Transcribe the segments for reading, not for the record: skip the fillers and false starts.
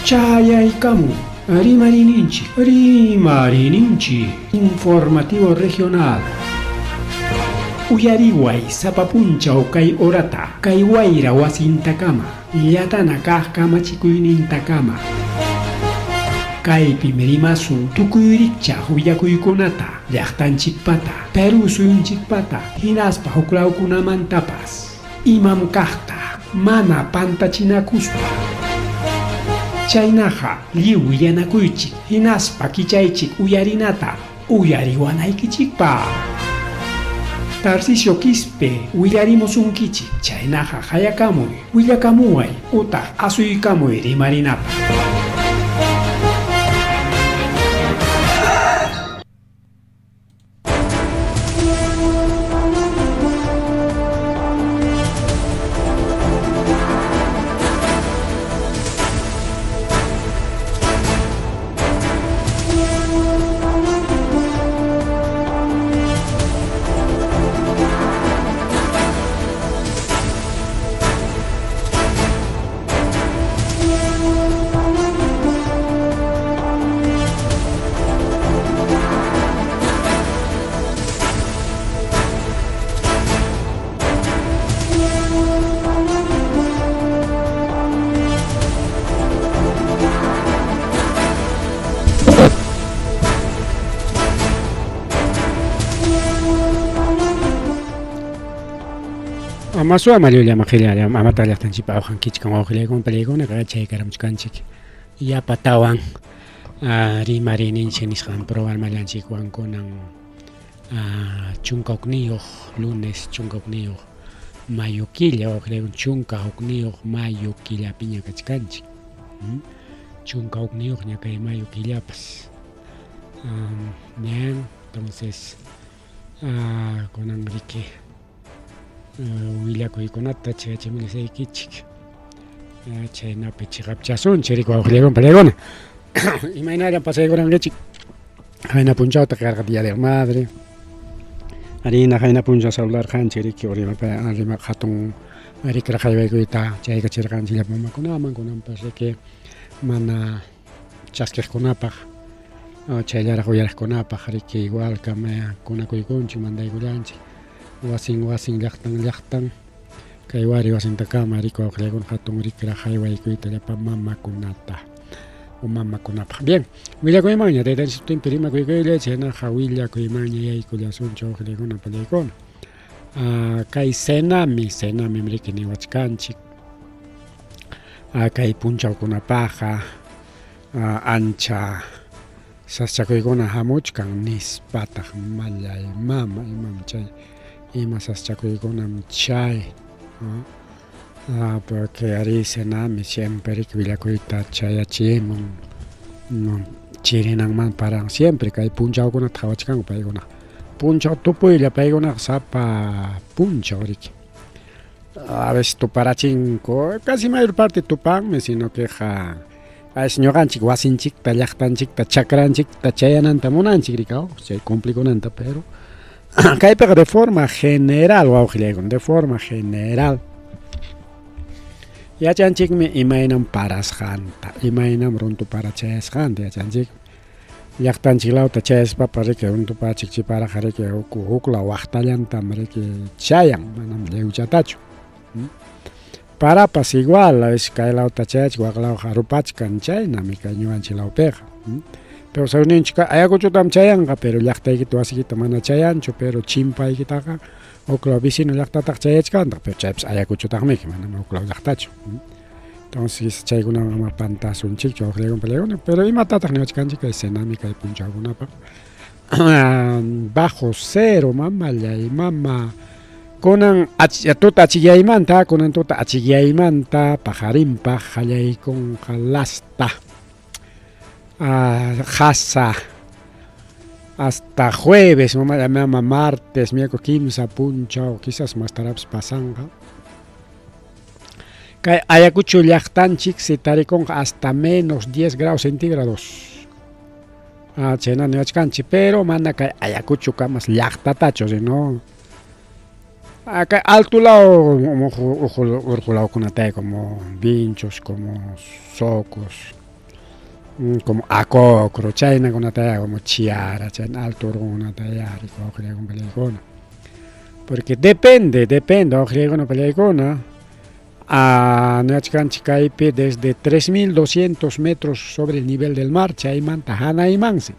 Chayaykamu, Rimarininchi, informativo regional. Uyariway sapapunchaw kay orata, kay wayra wasintakama, yatana kajkamachikuynintakama. Kaypi merimasun tukuyricha huyakuykunata, llaqtanchikpata, Perú suyunchikpata, hinaspa huklawkunamantapas, imam kaqta, mana pantachinakuspa. Chaynaqa lliw yanakuychik, hinaspa kichaychik uyarinata, uyariwanaykichikpa. Tarcisio Quispe, willarimusunkichik, chaynaqa hayakamuy, willakamuway, utaq asuykamuy rimarinata. Amasua Mario Makilia, Amatala Tanchipa, Kitchen, Ohilegon, Pelegon, Racha, Karamskanchik, Yapatawan, Rimarin in Chenishan, Proval Malanchik, Wan Conan, Chunkoknio, lunes, Chunkoknio, Mayukilla, Ohilegon, Chunka, Oknio, Mayukilla, Piña Kachkanchik, Chunka Oknio, Nyaka, Mayukillapas. Bien, entonces, con Enrique. Williako ikonata chayachimilsay kichik chaynapi chiqapchasun chiriku awqllaywan palaywan imaynaran pasaykurankichik hayna punchawta karqa Día del Madre harina hayna punchaw saludarqanchik riki rima hatun rikra haywaykuyta chayqa chirqanchik mamakunaman kunanpas riki mana chaskiqkunapaq chaylaraq uyariqkunapaq riki igualqa kunakuykunchik mandaykullanchik wasin llaqtan kay wari wasintakama riku awqllaykuna hatun rikra haywaykuyta llapa mamakunata o mamakunapaq. Bien, willakuymanña taytanchik tutinpi rimakuykuylla chaynaqa willakuymanña yaykullasunchu awqllaykuna pallaykuna. Kay senami riki niwachkanchik. Kay punchawkunapaqa ancha saschakuykuna hamuchkan nispataq mallay mama imam chay ima saschakuykunam chay porque ari senami siempre willakuyta chayachimun chirinanman paran siempre kay punchawkunata hawachkanku paykuna punchaw tupuylla paykuna sapa punchaw riki a veces tuparachinku casi mayor parte tupanmi sino que ñuqanchik wasinchikta llaqtanchikta chakranchikta chayananta munanchik rikaw chay cumplikunanta pero kaypiqa de forma general wawqillaykuna de forma general yachanchikmi imaynam parasqanta imaynam runtu parachayasqanta yachanchik llaqtanchiklawta chayaspapas riki runtupachikchiparaqa riki hukla waqtallantam riki chayan manam llewchatachu parapas igual kaylawta chayachik waqlawqa rupachkan chaynami kay ñuqanchiklawpiqa pero sayuninchik ayakuchutam chayanqa pero llaqtaykita wasiykita mana chayanchu pero chimpaykitaqa uklaw vecino llaqtataq chayachkanta pero chaypis ayakuchutaqmiki manam uklaw llaqtachu entonces chaykunawan ama pantasunchikchu awqllaykuna pallaykuna pero imatataq niwachkanchik kay senami kay punchawkunapaq bajo cero mamallay mama kunan tuta achiyaymanta kunan tuta achiyaymanta pajarinpaq qallaykunqa lasta hasta jueves, martes, miércoles, 15 punchaw, quizás más tarde pasanqa. Kay Ayacucho llaqtanchik si tarikunqa hasta menos 10 grados centígrados. Chayna niwachkanchik, pero mana kay Ayacuchoqa mas llaqtatachu, sino kay alto lado urqulawkunatay como vinchos, como socos. como acocro, chayna con talla como chiara, chayna alto una talla, coge con pelecona. Porque depende, ojo con pelecona. A Nachkanchikaipe desde 3.200 metros sobre el nivel del mar, Chayman, Tajana y Mansi.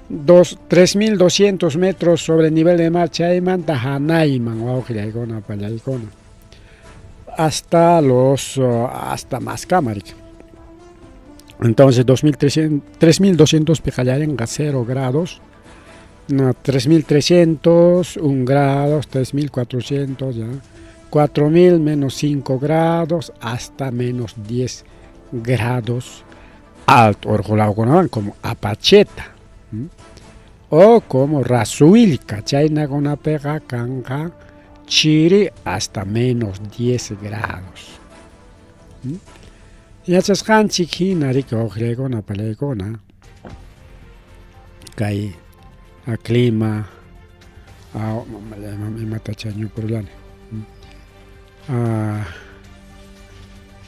3.200 metros sobre el nivel del mar, Chayman, Tajana y Man, hasta más cámarica. Entonces 3.200 pejallaren a 0 grados, 3.300, 1 grados, 3.400 ya. 4.000 menos 5 grados hasta menos 10 grados alto, como apacheta o como rasuilca, chayna con una pega canja chiri hasta menos 10 grados. Y esas hanchikina rico ojregona palegona cae a clima a matachaño por lane.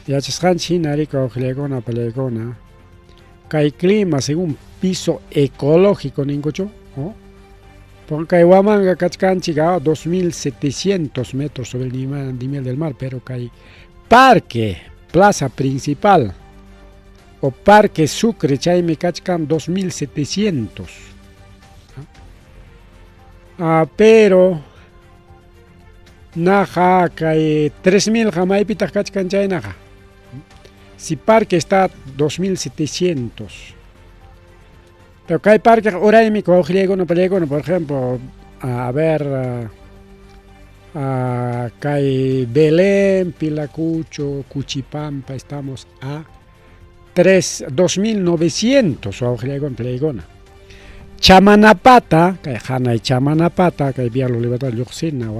Ya China rica ojlegona pelegona kai clima según piso ecológico ningocho, porque Huamanga Cachcanchiga 2.700 metros sobre el nivel del mar, pero kai parque, plaza principal o parque Sucre Chaime Cachcan 2.700, pero naja kai 3.000 jamai pitach kachkan chay naja. Si parque está 2.700. Pero kai parque oray mi cogliego no pelego, por ejemplo, a ver kai Belén, Pilacucho, Cuchipampa, estamos a 2.900 o griego en Plegona. Chamanapata, kai Hana y Chamanapata, kai Bialo Libertad Yuxina,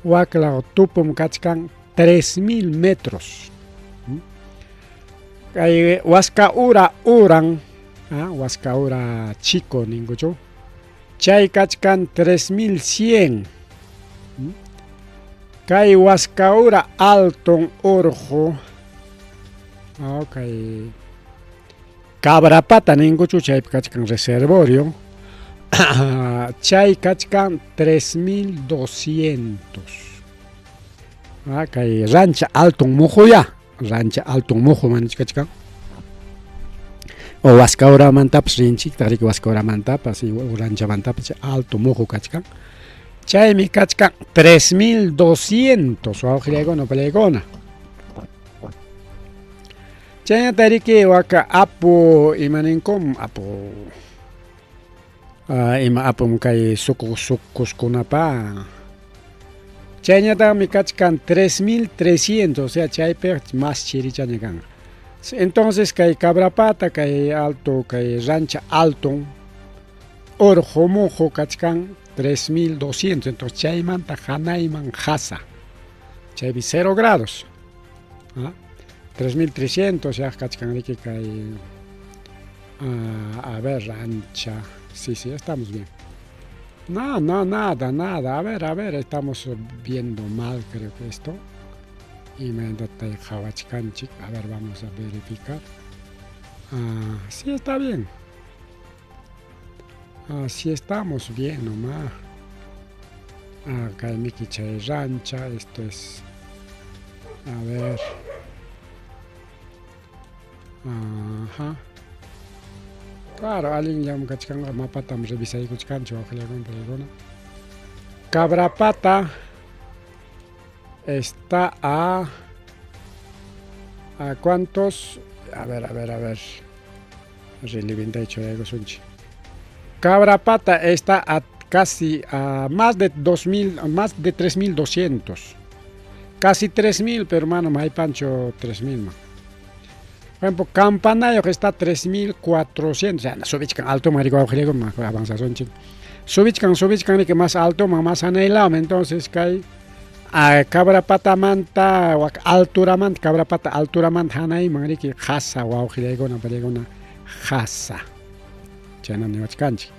Wakla Tupum Kachkan 3.000 metros. Kai Huascaura Uran, Huascaura Chico, ningucho. Chay Kachkan 3.100. Kai Huascaura Alton Orjo. Okay. Cabrapata ningucho chay Kachkan reservorio. Chay Kachkan 3.200. Kai Rancha Alton Mojo ya. Rancha Alton Mojo manich Kachkan. O Huascaura Mantapas Rinchik, Tarik Huascaura Mantapas y Rancha Mantapas Alto Mojo Kachkan. Chay mi Kachkan 3.200. O griego no pelegona. Chay Tariki Waka Apo Imaninkom Apo. Ima apum kay sukus kunapa. Chayñata mi kachkan 3.300, o sea, chaype más chirichanegan. Entonces kay Cabrapata, kay Alto, kay Rancha Alton, Orjomojo kachkan 3.200, entonces chaymanta hanayman hasa. Chaybi 0 grados. 3.300 ya kachkan riki kay a ver, Rancha. Sí, estamos bien. No, nada. A ver, estamos viendo mal, creo que esto. Y me da Hawachkanchik. A ver, vamos a verificar. Sí, está bien. Sí, estamos bien nomás. Acá en Mikichay Rancha, esto es. A ver. Ajá. Claro, alguien ya me cachcan mapa tam revisai cuchcancho, Cabrapata está a cuántos, a ver. Cabrapata está a casi a más de 2.000, más de 3.200. Casi 3.000, pero hermano, hay pancho 3.000 más. Por ejemplo, Campanayo que está 3.400, o sea, Subichkan alto, marico, griego, más avanzación, chico. Subichkan, que más alto, más anhelado, entonces cae a Cabrapata manta, o alturamant, Cabrapata alturamant, hanay, marico, jasa, wow, griego, no griego, na jasa. Chana, ni wachkanchi.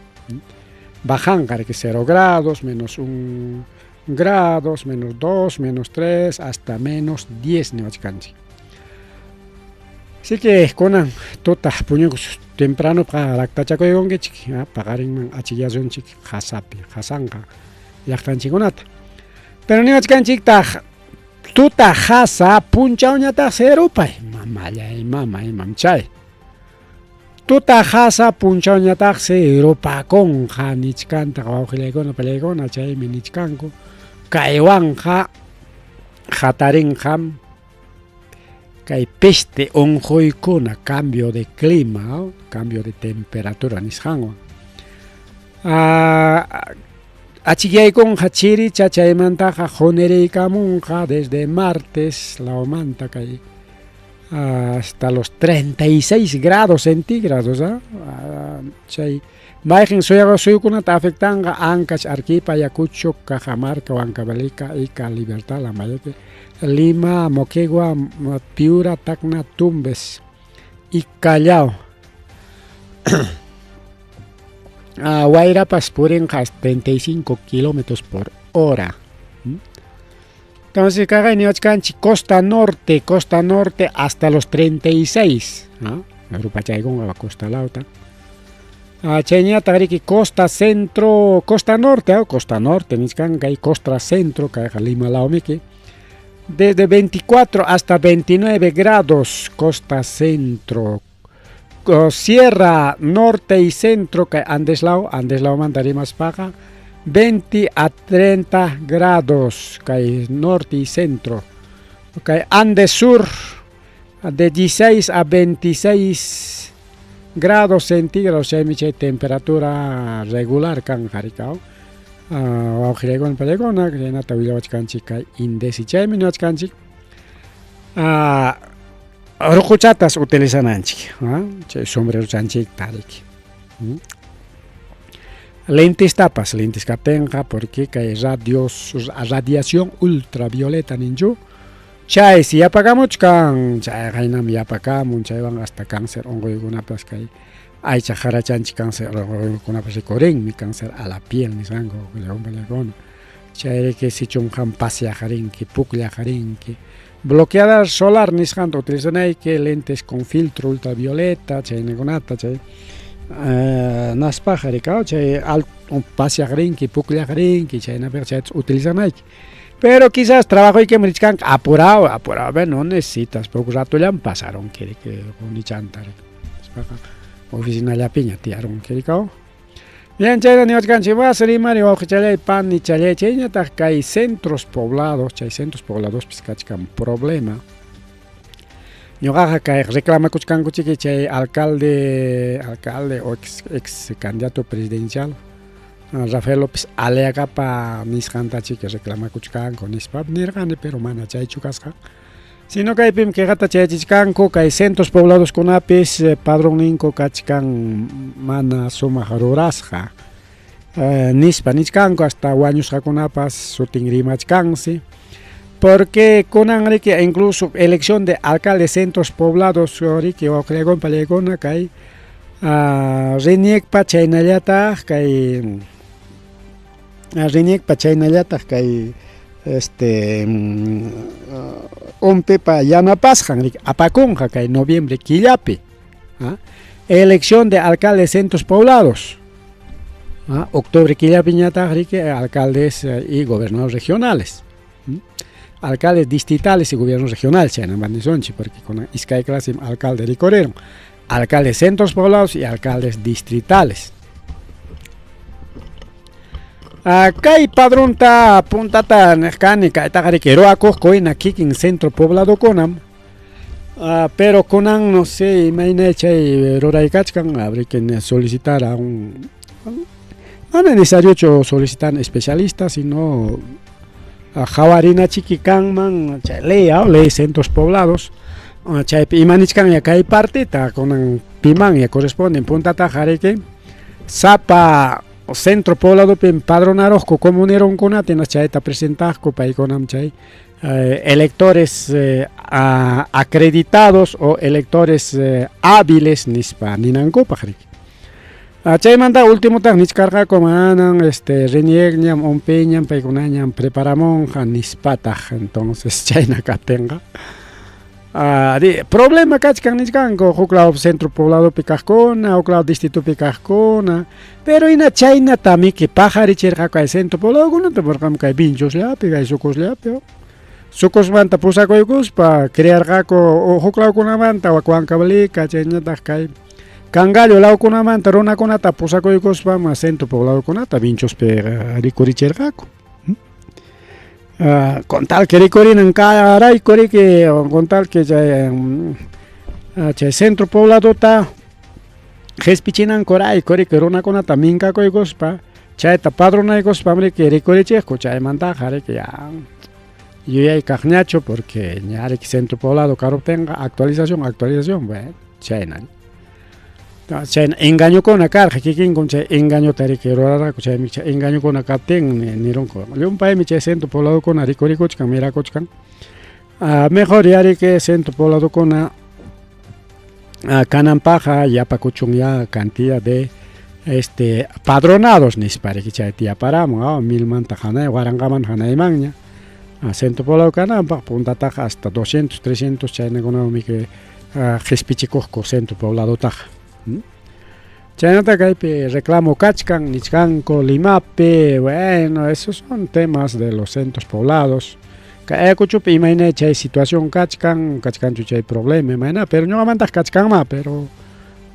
Bajan, que 0 grados, menos 1 grados, menos 2, menos 3, hasta menos 10, ni wachkanchi. Así que con tota puños temprano para lactachaco y gongue chiqui, pagarin achillación chiqui, hasapi, hasanka, yactan chiconata. Pero ni achkan chicta, tuta hasa, puncha uñata serupay, mamaya y mama y mamchay. Tuta hasa, puncha uñata serupa con hanichkanta, guajilegona, pelegona, chay minichkanko, kaiwanja, hatarin ham. Kay peste onjoikuna, cambio de clima, cambio de temperatura nishanwa. Achigay con hachiri chachaymantaja jonereikamunja desde martes la omanta kay hasta los 36 grados centígrados, chay Bajen suykunata afectanga Ancash, Arequipa, Ayacucho, Cajamarca, Huancavelica, Ica, Libertad, Lambayeque, Lima, Moquegua, Piura, Tacna, Tumbes y Callao. Guairapas pueden hasta 35 kilómetros por hora. Entonces, costa norte hasta los 36. Europa Chaigon, costa lauta. Chenya tariki costa centro, costa norte, niscan hay costa centro, que Lima Laomiki. Desde 24 hasta 29 grados, costa centro. Sierra norte y centro, que Andeslao mandaría más baja. 20 a 30 grados, que hay norte y centro. Okay. Andes sur, de 16 a 26 grados centígrados, hay temperatura regular, kan haricao. Aujiregon pelegona, que na tawilavachkanchik, indesi chaymi nachkanchik. Rukuchatas utilizananchik, chay sombrero chanchik tarik. Lentes tapas, lentes kaptenga, porque hay radiación ultravioleta ninju. Chay si apagamos kan, chay gainam ya apagamos, chay van hasta cáncer, ongo yuguna pas kay. Ay chajara chanchi cáncer, ongo pas koren mi cáncer a la piel ni sango, legon. Chay que si chunjan pasia jarin, que puklia jarin, que bloqueada solar ni santo, utilizan ahí que lentes con filtro ultravioleta, chay negonata, chay. Nas pajaricao, chay un pasia jarin, que puklia jarin, que chay na chay utilizan ahí. Pero quizás trabajo y que me digan apurado, no necesitas, poco rato ya pasaron, que ni chantar. Oficina ya piña, tiaron, que bien, chay ni otro canchi va a ser y ojo chale pan ni chale cheña, que hay centros poblados, piscachican problema. Yo gaja que reclama cuchcan cuchique chay alcalde o ex candidato presidencial. Rafael López alega pa niskantachi que reclama kuchkan con ispap nirgane pero mana chay chukasqa. Sino que hay pim que gata chay chichkanko que hay centros poblados con apis padroninko kachkan mana suma harurasqa. Nispa nichkanko hasta guaños jakunapas sutingrimachkansi. Porque con que incluso elección de alcalde de centros poblados que ocregon palegona que hay reniek pa chaynallata kay kay umpe pa yanapasjan apakunja kay noviembre killapi elección de alcalde de centros poblados, octubre killapi ñata alcaldes y gobernadores regionales, alcaldes distritales y gobiernos regionales chayna bandisonchi porque con iskay clase alcalde ricorero, alcaldes de centros poblados y alcaldes distritales. Acá hay padronta puntata mecánica, esta gariquero acojo en aquí en centro poblado conam, pero conan no sé, imagínate y roraikachkan habría que solicitar a un, no es necesario solicitar especialistas, sino a javarina chiquicanman, ley centros poblados. Y manichkan ya hay parte ta con piman ya corresponde punta tajareke sapa centro poblado pem padronaros co comuneron con atenas chaeta presentas co pai conam chay electores acreditados o electores hábiles nispa ninanko pajareke chay manda último ta nichkarga comanan renieg ñam ompeñam pai conañam preparamon nispata entonces chayna katenga. Problema kachkan niskanko huklao centro poblado pikajkuna, huklao distrito pikajkuna, pero ina chayna tami que pajarichirqa kay centro poblado kunata porqam kay pinchosllapi, kay sucosllapi. Sucosmanta pusakuykuspa crearqaku huklawkunamanta Huancavelica chayñataq kay Cangallo lawkunamanta runakunata pusakuykuspa centro pobladokunata pinchospi rikurichirqaku. Con tal que rikurinan karaykuri que con tal que chay centro pobladota qhispichinankurayku que runakunata minkakuykuspa chayta padronaykuspamri que rikurichiqku chaymantaqa riki yuyay kaqñachu porque ña centro poblado karuptinqa actualización bueno chayna chay engañokuna karqa kikinkuna chay engañota riki rurarqaku chaymi chay engañokuna kaptin nirunku llumpaymi chay centro pobladokuna rikurikuchkan mirakuchkan mejor yariki centro pobladokuna kananpaqa yapakuchun ya cantidad de padronados nispariki chay tiyaparamun 1000 manta hanay waranqaman hanaymanña centro poblado kananpaq puntataqa hasta 200 300 chaynakunami que qhispichikuqku centro pobladotaqa chaynata kaypi reclamo kachkan nichkanku Limapi, bueno, esos son temas de los centros poblados kaykuchupi imayna chay situación kachkanchu chay problema imayna pero ñuqamantaq kachkanma pero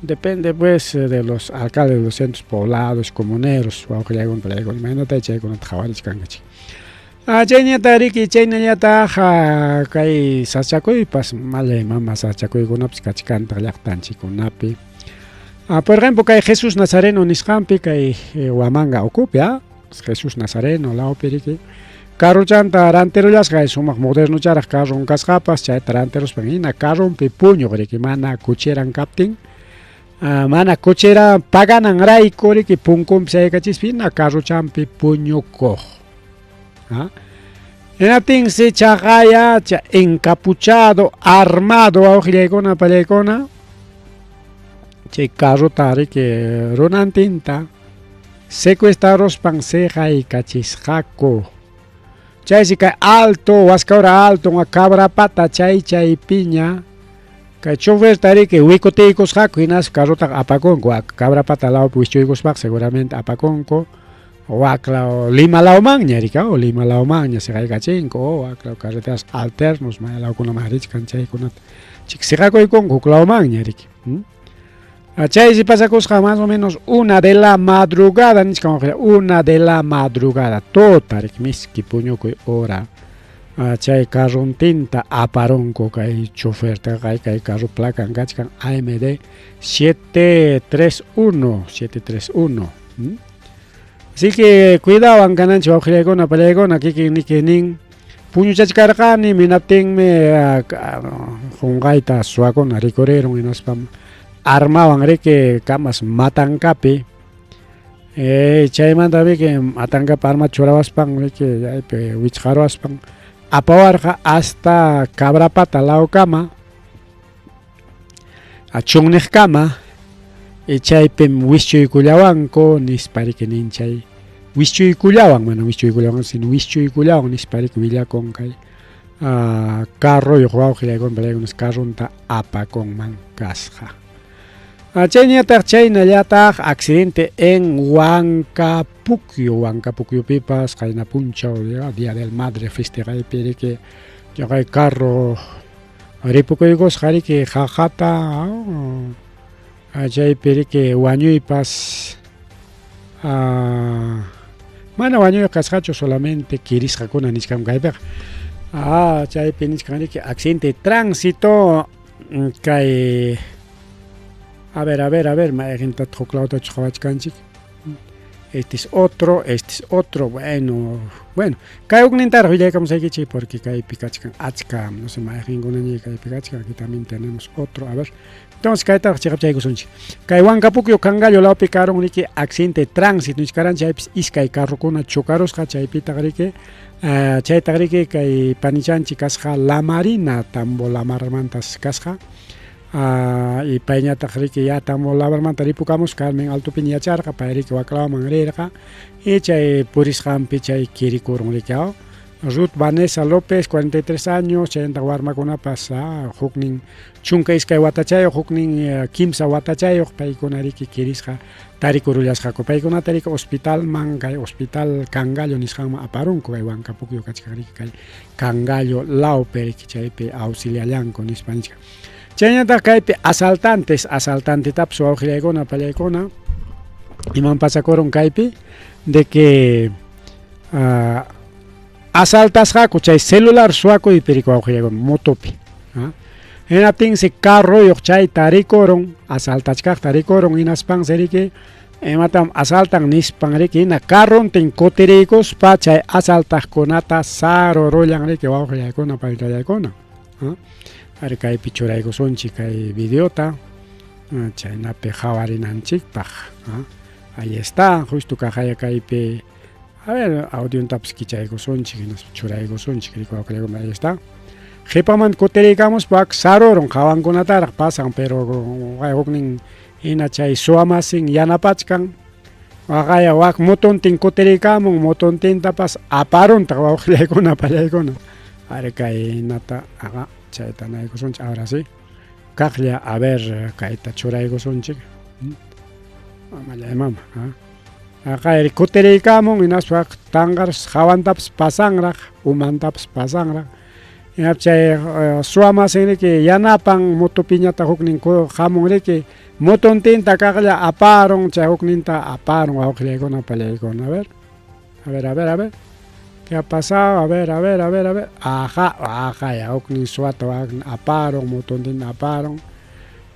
depende pues de los alcaldes de los centros poblados comuneros wawqillaykuna imaynata chaykunata qhawarichkanchik chayñata riki chaynañataq kay sachakuypas malay mama sachakuykunapas kachkantaq llaqtanchikkunapi por ejemplo kay Jesús Nazareno nisqanpi kay Huamanga ukupi Jesús Nazareno lawpi riki carruchanta ranterullasqa sumaq modernucharaq carron kasqapas chay ranteruspan hina carronpi puñuq riki mana kucheran kaptin mana kuchera pagananrayku riki punkunpi chaykachispi hina carruchanpi puñukuq Enatin si chaqaya encapuchado, armado wawqillaykuna pallaykuna chay carrota riki runantinta secuestrarospan seqaykachisqaku chaysi kay alto waskawra alto cabrapata chaypiña kay choferta riki wikutiykusqaku hinas carrotaqa apakunku cabrapata lawpi wischuykuspaq seguramente apakunku Wakla Lima Laumaña rika Lima Laumaña seqaykachinku wakla carreteras alternos mayalawkuna richkan chaykunata siqakuykunku huk Laumaña riki chaysi pasakusqa más o menos 1 de la madrugada nishkanwaqlla 1 de la madrugada tota riki miski puñukuy hora chay carruntinta aparunku kay choferta kay carro placan kachkan AMD 731 Así que cuidado kananchik wawqillaykuna pallaykuna kikinin puñuchachkarqani minaptinmi qunqayta suwakuna rikurirun hinaspam armawan riki kamas matankapi chaymantami que matankapi arma churawaspan riki yaypi wichqarwaspan apawarqa hasta cabrapata lawkama chunniqkama chaypim wischuykullawanku nispariki nin chay wischuykullawan mana wischuykullawan sino wischuykullawan nispariki willakun kay carroyuq wawqillaykuna pallaykuna carrunta apakunman kasqa chayñataq chaynallataq accidente en Huancapuyupipas qayna punchaw Día del Madre festejaypi riki kay carro ripukuykusqa riki qaqata chaypi riki wañuypas mana wañuy kasqachu solamente kirisqakuna nishkan kaypiqa chaypi nishkan riki accidente de tránsito kay a ver mayjintataq huklawta qhawachkanchik este es otro bueno kay uknintaraq willaykamusaykichik porque kaypi kachkan achka no sé mayjinkunaña kaypi kachkan aquí también tenemos otro a ver entonces kaytaraq chiqapchaykusunchik kay Huancapukyu Cangallo lawpi karun riki accidente de tránsito nishkaran chaypis iskay carrokuna chukarusqa chaypitaq riki chaytaq riki kay panichanchik kasqa La Marina Tambo Lamarmantas kasqa y payñataq riki ya Tambo Lamarmanta ripukamus Carmen Altupin yacharqa pay riki waklawaman rirqa y chay purisqanpi chay kirikurun riki Ruth Vanessa López, 43 años, chayanta warmakuna pasa, huknin chunka iskay watachayo, huknin kimsa watachayo, paykuna riki kirisqa tarikurullasqaku. Paykuna tarika hospital kay hospital Cangallo nisqanman aparunku kay Huancapukyo kachkaq kay Cangallo Laupe riki chaypi auxiliallanku nispa nisqa. Chayñataq kaypi asaltantetapas wawqillaykuna pallaykuna iman pasakurun kaypi de que asaltasqaku chay celular suwakuypi wawqillaykuna motopi. Hinaptin si carroyoq chay tarikurun asaltachkaq tarikurun hinaspan seriki imatam asaltan nispan riki hina carrontin kutiriykuspa chay asaltaqkunata sarurullan riki wawqillaykuna paytallaykuna. Ari kaypi churaykusunchik kay videota chaynapi hawarinanchikpaq. Ahí está, justo kajaya kaypi a ver, audiontapas kichaykusunchik, churaykusunchik, ahí está. Jipaman kutirikamos pak sarurun hawankunataraq pasan, pero huknin hina chay suamasin yanapachkan, waqaya waq motontin kutirikamun, motontintapas aparuntaq wawqillaykuna pallaykuna. Ari kay hinata chayta naykusunchik, ahora sí. Kaqlla a ver kayta churaykusunchik. Mama, Akay kutirikamun hinaspa tangar hawantapas pasanraq, umantapas pasanraq. Chay suamasin riki yanapan motopiñata huknin hamun riki motontinta kaqlla aparun, chay hukninta aparun wawqillaykuna pallaykuna. A ver. ¿Qué ha pasado? A ver. Ajá, ya huknin suata aparun, motontinta aparun.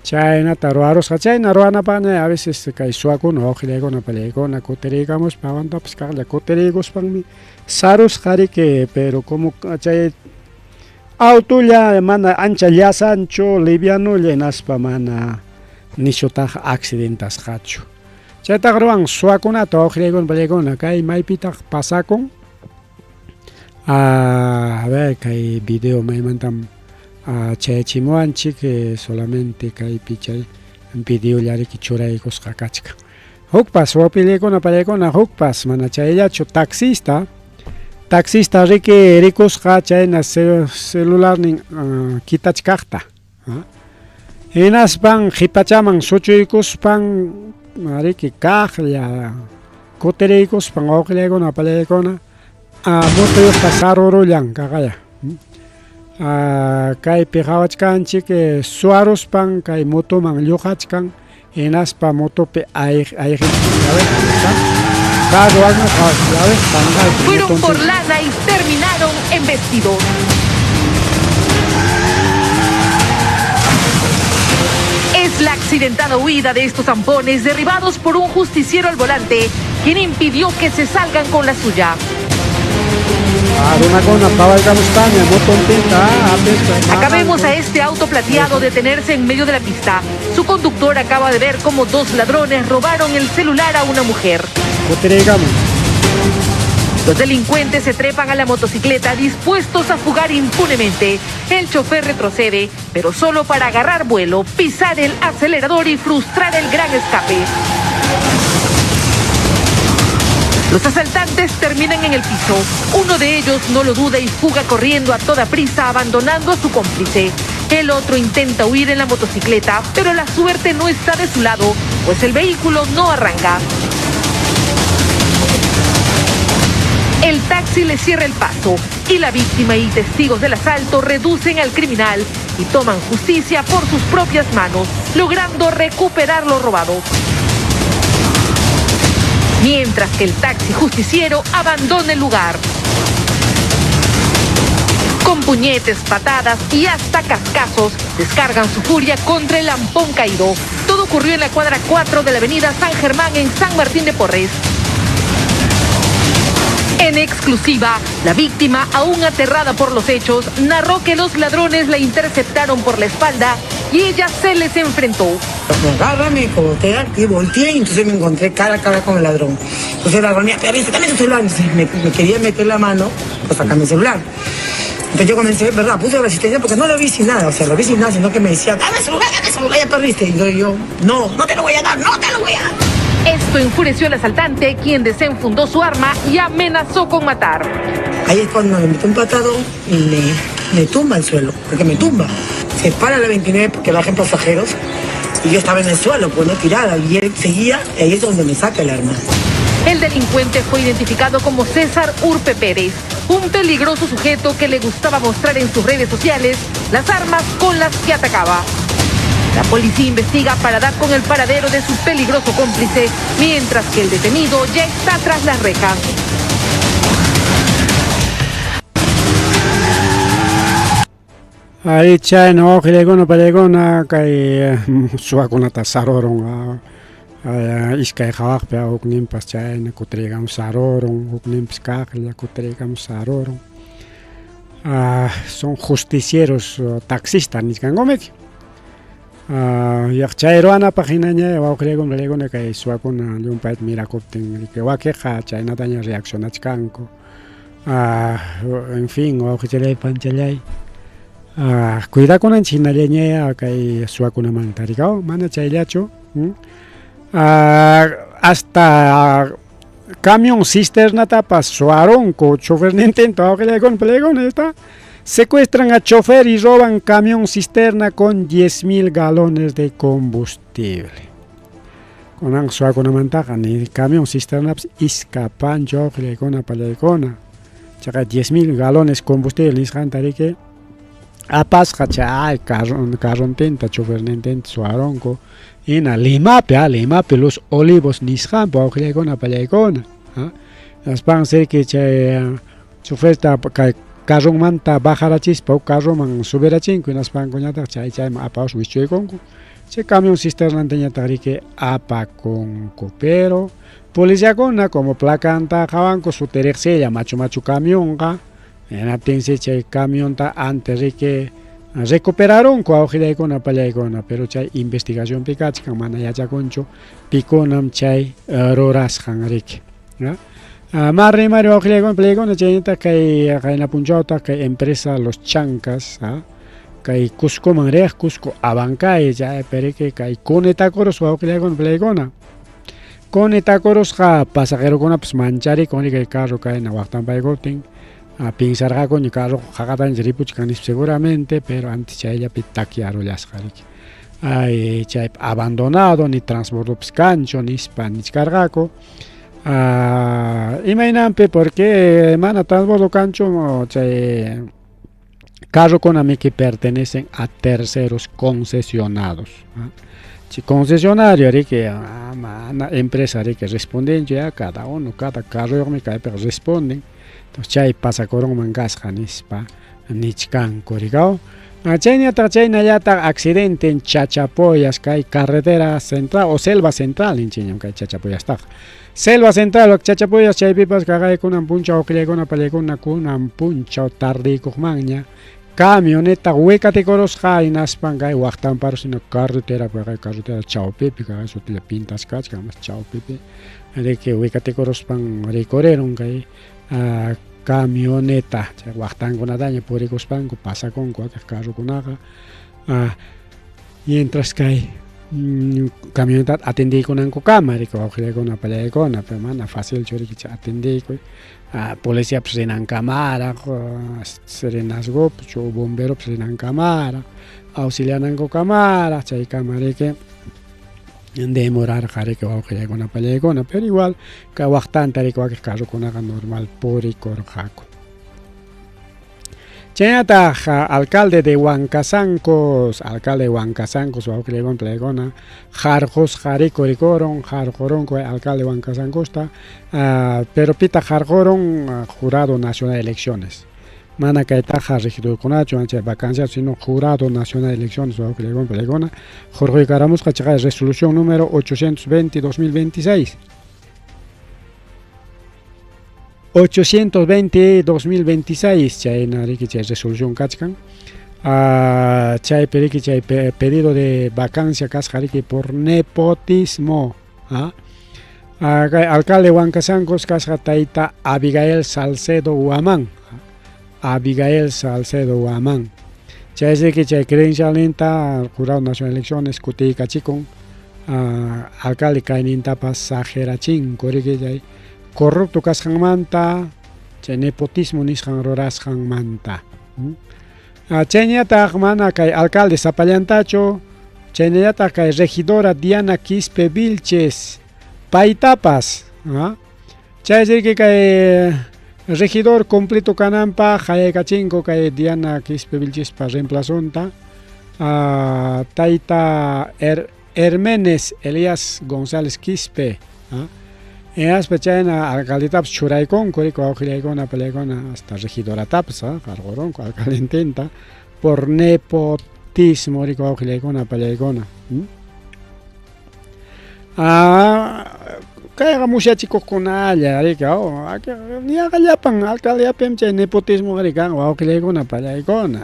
Chaynata ruwarusqa chayna ruwanapaqña a veces kay suwakuna wawqillaykuna pallaykuna kutirikamos pawantapas kaqlla kutiriykuspanmi sarusqa riki, pero como chay autolla mana ancha llasanchu livianulla hinaspa mana nishutaq accidentasqachu. Chaytaq ruwan suwakunata wawqillaykuna pallaykuna kay maypitaq pasakun. A ver kay video maymantam chaychimuanchik solamente kaypi chay videolla riki churaykusqa kachka. Hukpas wawqillaykuna pallaykuna hukpas mana chayllachu taxista riki rikusqa chayna celularnin kitachkaqta. Hinaspan qipachaman suchuykuspan riki kaqlla kutiriykuspan wawqillaykuna pallaykuna motoyuqta sarurullan kaqaya. Kaypi hawachkanchik suwaruspan kay motoman lluqachkan hinaspa motopi fueron por lana y terminaron en vestidos. Es la accidentada huida de estos zampones derribados por un justiciero al volante, quien impidió que se salgan con la suya. Acá vemos a este auto plateado detenerse en medio de la pista. Su conductor acaba de ver cómo dos ladrones robaron el celular a una mujer. Los delincuentes se trepan a la motocicleta dispuestos a fugar impunemente. El chofer retrocede, pero solo para agarrar vuelo, pisar el acelerador y frustrar el gran escape. Los asaltantes terminan en el piso. Uno de ellos no lo duda y fuga corriendo a toda prisa, abandonando a su cómplice. El otro intenta huir en la motocicleta, pero la suerte no está de su lado, pues el vehículo no arranca. El taxi le cierra el paso y la víctima y testigos del asalto reducen al criminal y toman justicia por sus propias manos, logrando recuperar lo robado. Mientras que el taxi justiciero abandona el lugar. Con puñetes, patadas y hasta cascazos, descargan su furia contra el lampón caído. Todo ocurrió en la cuadra 4 de la avenida San Germán en San Martín de Porres. En exclusiva, la víctima, aún aterrada por los hechos, narró que los ladrones la interceptaron por la espalda y ella se les enfrentó. Me agarra, me cogotea, que volteé y entonces me encontré cara a cara con el ladrón. Entonces el ladrón me dice, dame tu celular. Entonces me quería meter la mano para sacar mi celular. Entonces yo comencé, verdad, puse resistencia porque no lo vi sin nada, o sea, lo vi sin nada, sino que me decía, dame el celular, ya perdiste. Y yo, no te lo voy a dar, no te lo voy a dar. Esto enfureció al asaltante, quien desenfundó su arma y amenazó con matar. Ahí es cuando me metió un patado y me tumba al suelo, porque me tumba. Se para la 29 porque bajan pasajeros y yo estaba en el suelo, pues no tirada, y él seguía, y ahí es donde me saca el arma. El delincuente fue identificado como César Urpe Pérez, un peligroso sujeto que le gustaba mostrar en sus redes sociales las armas con las que atacaba. La policía investiga para dar con el paradero de su peligroso cómplice, mientras que el detenido ya está tras las rejas. Ahí chay no khilegona palegona kay suakuna tasaroron iskay khawaq pa uknim pas chay na kutregam saroron uknim piskakla kutregam saroron. Son justicieros taxistas niskangomek. Yaqchayro ana página nya wa khlegom legona kay suakuna lumpait mirakoptin que wa que chay na taña reaccionachkanko. En fin, wa khichelay panchalay. Cuida con China leña que suakuna mantaricao mana chaylacho hasta camión cisterna tapa suaron con chofer intento que le con plegón está secuestran a chofer y roban camión cisterna con 10.000 galones de combustible. Con ang suakuna mantaca ni camión cisterna escapan yo que le con a palegona chaca 10.000 galones combustible iscantarique apas cachay carron tenta chofer intento suaronco en Lima los olivos nishan pa con a palegona las pan ser que chay chofer ta carron manta bajara chispa carron man subera cinco las pan coñata chay apaus wichoy conco che camión cisterna teña tarique apa con copero policía cona como placa anta jabanco su terexella machu camión ga en atense chay camión ta antes de que recuperaron con auxilio con a palegona pero chay investigación picach kan mana ya concho piconam chay roras hanrik marre mario auxilio con palegona chay ta kay na punjota kay empresa los chancas kay Cusco manrej Cusco abancay ya pero que kay coneta coros auxilio con palegona coneta coros ja pasajero con pues manchari con el carro kay na waqtan paigotin a pensar con el carro jagatan ripuch canis seguramente pero antes ya ella pitaquiaro las jarik ay chay abandonado ni transbordo piscancho ni spanish cargaco imaginampe porque mana transbordo cancho chay carro con ami que pertenecen a terceros concesionados si concesionario que empresa que responden ya cada uno cada carro me cae pero responden. Chay pasa corón mangas janispa nichkan corigao chayna yata accidente en Chachapoyas kay carretera central o selva central en chiñam kay Chachapoyas ta selva central o Chachapoyas chay pipas kagay kunan puncha o klegona palegona kunan puncha o tardico magna camioneta huecate coros jainas pangay waqtan par sino carretera chao pipi kay sutile pintas kach kamas chao pipi de que huecate coros pan recorreron kay camioneta waqtan kuna daña puricos panco pasa con cualquier carro kunaga mientras que camioneta atendí con anco cámara que bajo con una pelea con una pero fácil chori que atendí policía presenan cámara serenazgo bombero presenan cámara auxilian anco cámara chay cámara que demorar jare que bajo con una pelea con pero igual que waqtan tari cualquier carro kunaga normal puri corjaco. Chenata alcalde de Huancazancos o Clegón Plegona, Jarjos Jaricoricoron, Jarjoron, alcalde de Huancazancos, pero pita Jarjoron, jurado nacional de elecciones. Mana Caetaja, regidor Conacho, antes vacancia, sino jurado nacional de elecciones o Clegón Plegona, Jorge Caramus, resolución número 820-2026. 820-2026 chay nariki chay resolución kachkan chay periki chay pedido de vacancia kasjariki por nepotismo alcalde Huancazancos kasja taita Abigail Salcedo Huamán chay es que chay credencial lenta jurado nacional de elecciones kuti kachikon alcalde kaynintapas exagerachinko riki chay corrupto kasqanmanta chay nepotismo nisqan rurasqanmanta. Chayñataq mana kay alcalde sapallantachu, chayñataq kay regidora Diana Quispe Vilches paytapas chay riki kay regidor completo kananpaq hayaykachinko kay Diana Quispe Vilchespa reemplazonta tayta Hermenes Elías González Quispe Enaspa chayna alcaldetapas churaykunku riku awqillaykuna palaykuna hasta regidoratapas qarquronku alcalde intenta por nepotismo riku awqillaykuna pallaykuna kayqa musyachikuqkunalla rika ñaqa llapan alcaldeyapim chay nepotismo ri kan wawqillaykuna pallaykuna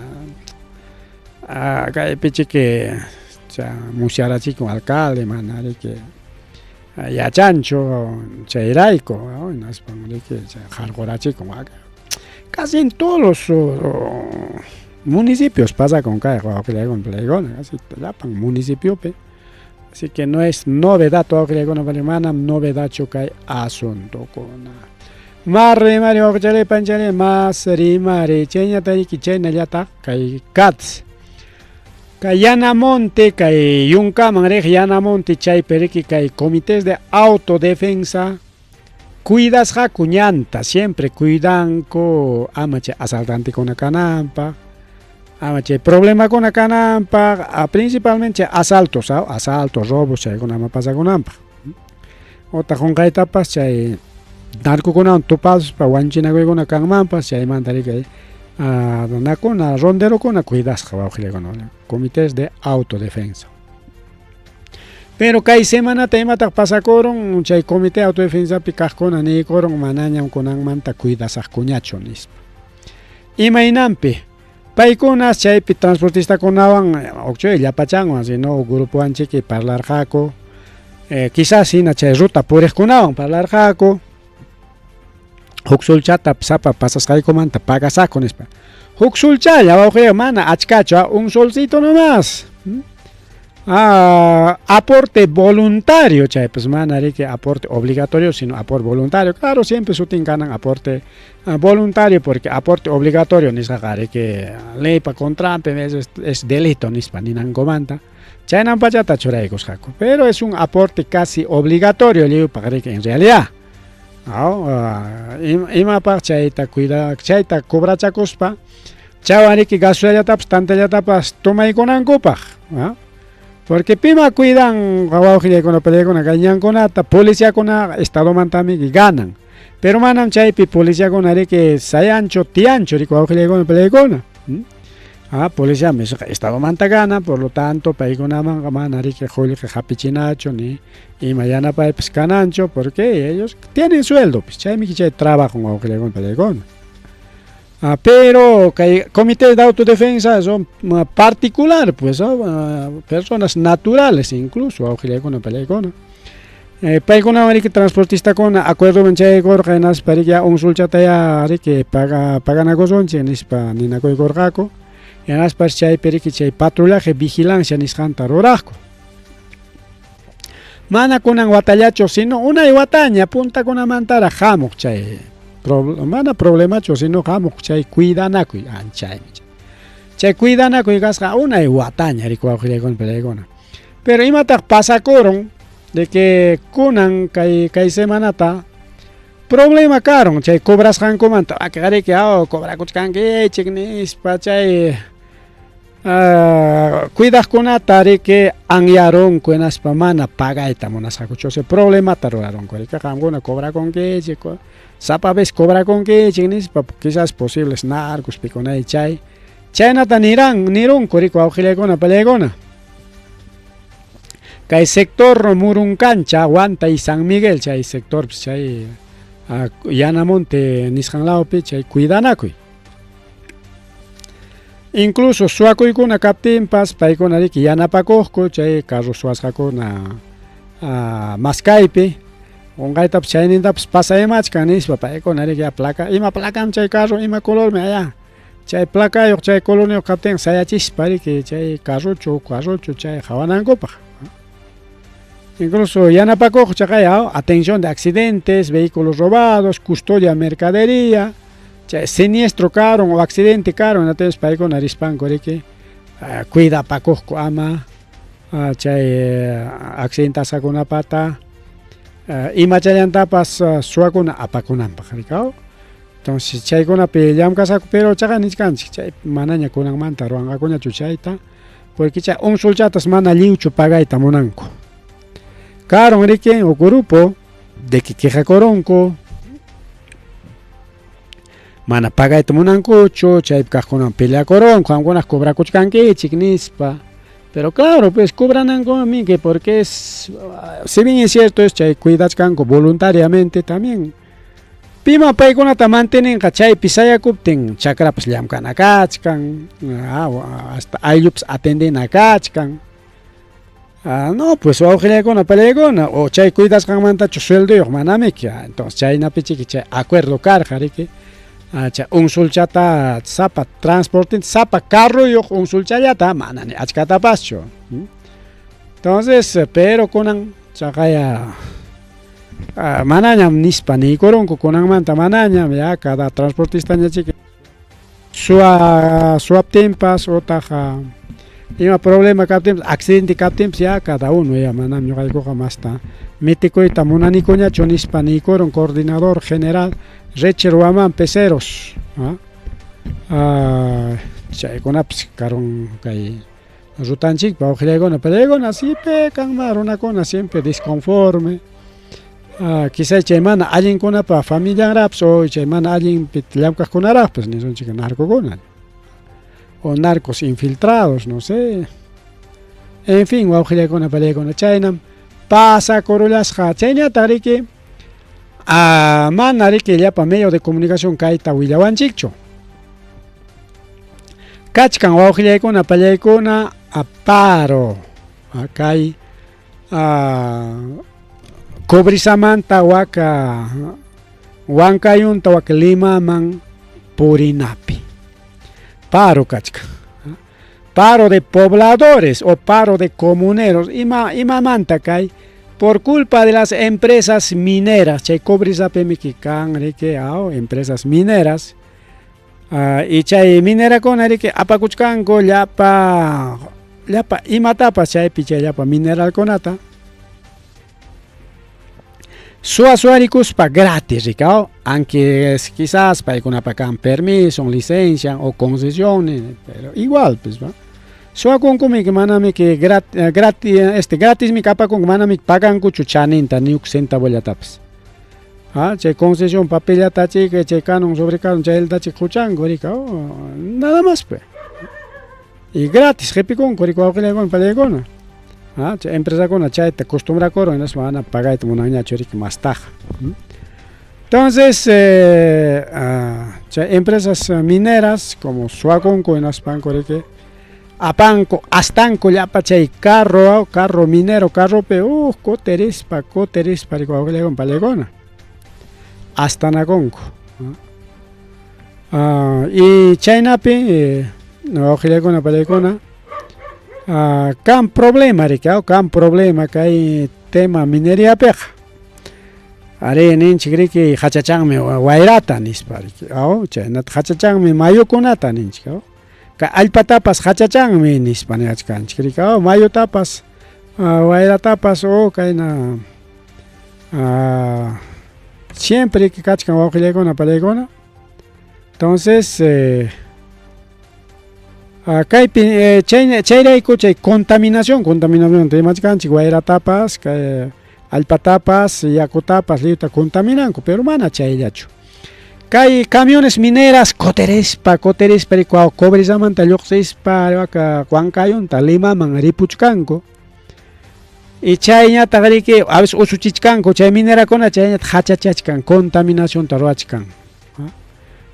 kaypi chiki musyarachikun alcalde mana riki yachanchu chayrayku hinaspan riki qarqurachikun casi en todos los municipios pasa con kayqa wawqillaykuna pallaykuna casi llapan municipiopi. Así que no es novedad todo que con alemana novedad chocay asunto con marre mario chale panchale más rimare cheña tari ki chena yata kay cats kayana monte kay yunka mangre yana monte chay pereki kay comités de autodefensa cuidas jacuñanta siempre cuidan ko amache asaltante con canampa amache problema con akanampa principalmente asaltos, robos chay kunama pasa kunampa. Ota jonka etapas chay narco kunawan topados pa wanchinakuy kuna kanmanpas chay mantari kay nakuna rondero kuna cuidasqa wawqillaykuna comités de autodefensa. Pero kay semanata imataq pasakurun chay comité de autodefensa pi kaqkuna niykurun manañam kunanmanta cuidasaqkuñachu nispa. Imaynampi paykunas chaypi transportistakunawan ukchay llapachanwan sino grupuwanchiki parlarqaku quizás hina chay ruta puriqkunawan parlarqaku huk sulchata sapa pasasqaykumanta pagasaqku nispa huk sulchalla wawqiqa mana achkachu un solcito nomás aporte voluntario chay pues mana riki aporte obligatorio sino aporte voluntario claro siempre sutin ganan aporte voluntario porque aporte obligatorio nisqa riki ley pa contrampe es delito nispa ninankomanta chaynan pachata churaykusqaku pero es un aporte casi obligatorio liu pa riki en realidad imapaq chayta cuida chayta cobrachakuspa chawan riki gasolallatapas tantallatapas tomaykunankupaq porque pima cuidan wawqillaykuna pallaykuna kañankunata policiakuna estamantami ganan pero manam chaypi policiakuna riki sayancho tiancho riki wawqillaykuna pallaykuna policía estamanta gana por lo tanto paykunaman mana riki qulqa hapichinachu ni imayanapaypis kanancho porque ellos tienen sueldo pues chaymi chay trabajo wawqillaykuna pallaykuna. Pero que comités de autodefensa son particular, pues personas naturales incluso, awqillaykuna pallaykuna. Paykuna riki transportista con acuerdo manchaykurqa parilla un sulchataya riki paganakusunchik nispa ninakuykurqaku. Yanaspas chaypi riki chay patrullaje vigilancia nisqanta ruraqku. Mana kunan watallachu sino unay wataña puntakunamantara hamuq chay mana problemacho sino hamuq chay cuidanakuy anchaymi chay cuidanakuy kasqa unay wataña riki wawqillaykuna pallaykuna pero imataq pasakurun de que kunan kay semanata problema karon chay cobrasqankumanta riki cobrakuchkankichik nispa chay cuidaqkunata riki anyarunku hinaspa mana pagayta munasqakuchu problemata ruraronku riki qamkuna cobrakunkichik sapa vez cobrakunkichik nispa quizás posibles narcos pikunay chaynata nirunku riki wawqillaykuna pallaykuna kay sector Muruncancha Huanta y San Miguel chay sector chay Yanamonte nisqanlawpi chay cuidanakuy incluso suwakuykuna kaptinpas paykuna riki yanapakuqku chay carro suwasqakuna maskaypi unqaytapas chaynintapas pasaymachkan nispa paykuna riki placa ima placam chay carro ima colormi chay placayuq chay colorniyuq kaptin sayachispa riki chay carrochu chay hawanankupaq Incluso Yanapaco, Chacayao, atención de accidentes, vehículos robados, custodia de mercadería, siniestro caro o accidente caro, entonces para con arispan coreke, cuida Paco ama, accidentes a con pata, y machayan tapas suacuna apacunan pajaricao. Entonces chay con apellam casa pero chaga ni canchi, chay mananya con manta ruanga con chuchaita, porque chay un solchatas mana liucho pagaita monanco. Caro Enrique o grupo de que queja coronco mana paga esto monancocho chay con pelea coronco algunas cobra cochcanque chignispa pero claro pues cobran con mí que porque es si bien es cierto es chay cuidas canco voluntariamente también pima pay con ata mantienen chay pisaya kupten chakra pues liam kan akachkan hasta ayups atenden akachkan. No, pues o con pelegona o chay cuidas con manta sueldo yo manamikia entonces chay na pichi chay acuerdo carga que un sulchata zapa transporte zapa carro yo un sulchayata manani achkata pacho entonces pero conan chakaya mananyam nispa ni koronko conan manta mananyam ya cada transportista nya chique suap tempas o taja y un problema captem accidente captem ya cada uno ya manam yo algo más ta metico y tamunani coña chonispa ni coron coordinador general recheruaman peceros chay conaps caron kai rutanchik pa ojelegona pelegona así pecan marona cona siempre disconforme quizá chaymana alguien con pa familia raps o chaymana alguien pitlamkas con arap pues ni son chica narco con o narcos infiltrados, no sé. En fin, waujilia con la China pasa corolas hachenia tariki a manariki ya pa medio de comunicación kaita willawan chicho. Kachkan waujilia con a paro. Akai cobrisamanta waka wankayun tawak lima man purinapi. Paro cachca, paro de pobladores o paro de comuneros, ima manta kai, por culpa de las empresas mineras, chay cobrisa pemikikan rike empresas mineras, y chay minera con rike apakuchkanko llapa ima tapas chay picha llapa mineral conata. Suarikus pa gratis, ricao, aunque quizás para que pagan permiso, licencia o concesiones, pero igual, pues va. Sua con que maname que gratis mi capa con maname pagan cucho chaninta ni uxenta bollataps. Che concesión papel tachi que che canon sobre canon che el tachi cuchango, ricao, nada más pues. Y gratis, repicón, coricao que le con palegona. Empresa con la te acostumbra a coro en las van a pagar tu montaña chorique más taja. Entonces, empresas mineras como Suaconco en Aspanco, Apanco, Astanco, ya pachay carro minero, carro peu, coterispa, con palegona. Astanaconco. Y Chainapi, no, con la palegona. Can problema que hay tema minería peja. Are ninchi griki hachachangme wairata nispari. Chenat hachachangme mayo kunata ninchi. Ka alpatapas hachachangme nispani achkanchi griki. Mayo tapas wairatapas o kaina siempre que kachkan wakilegona palegona. Entonces chayraiko chay contaminación temas canchi guairatapas alpatapas yakutapas liuta contaminanco pero mana chayllachu kay camiones mineras coterespa ricuao cobrizamanta lluqsispa waka Huancayunta Limaman ripuchkanco y chayñata griki a veces usuchichkanco chay minerakuna chayñata hachachachkan contaminación ruachkan.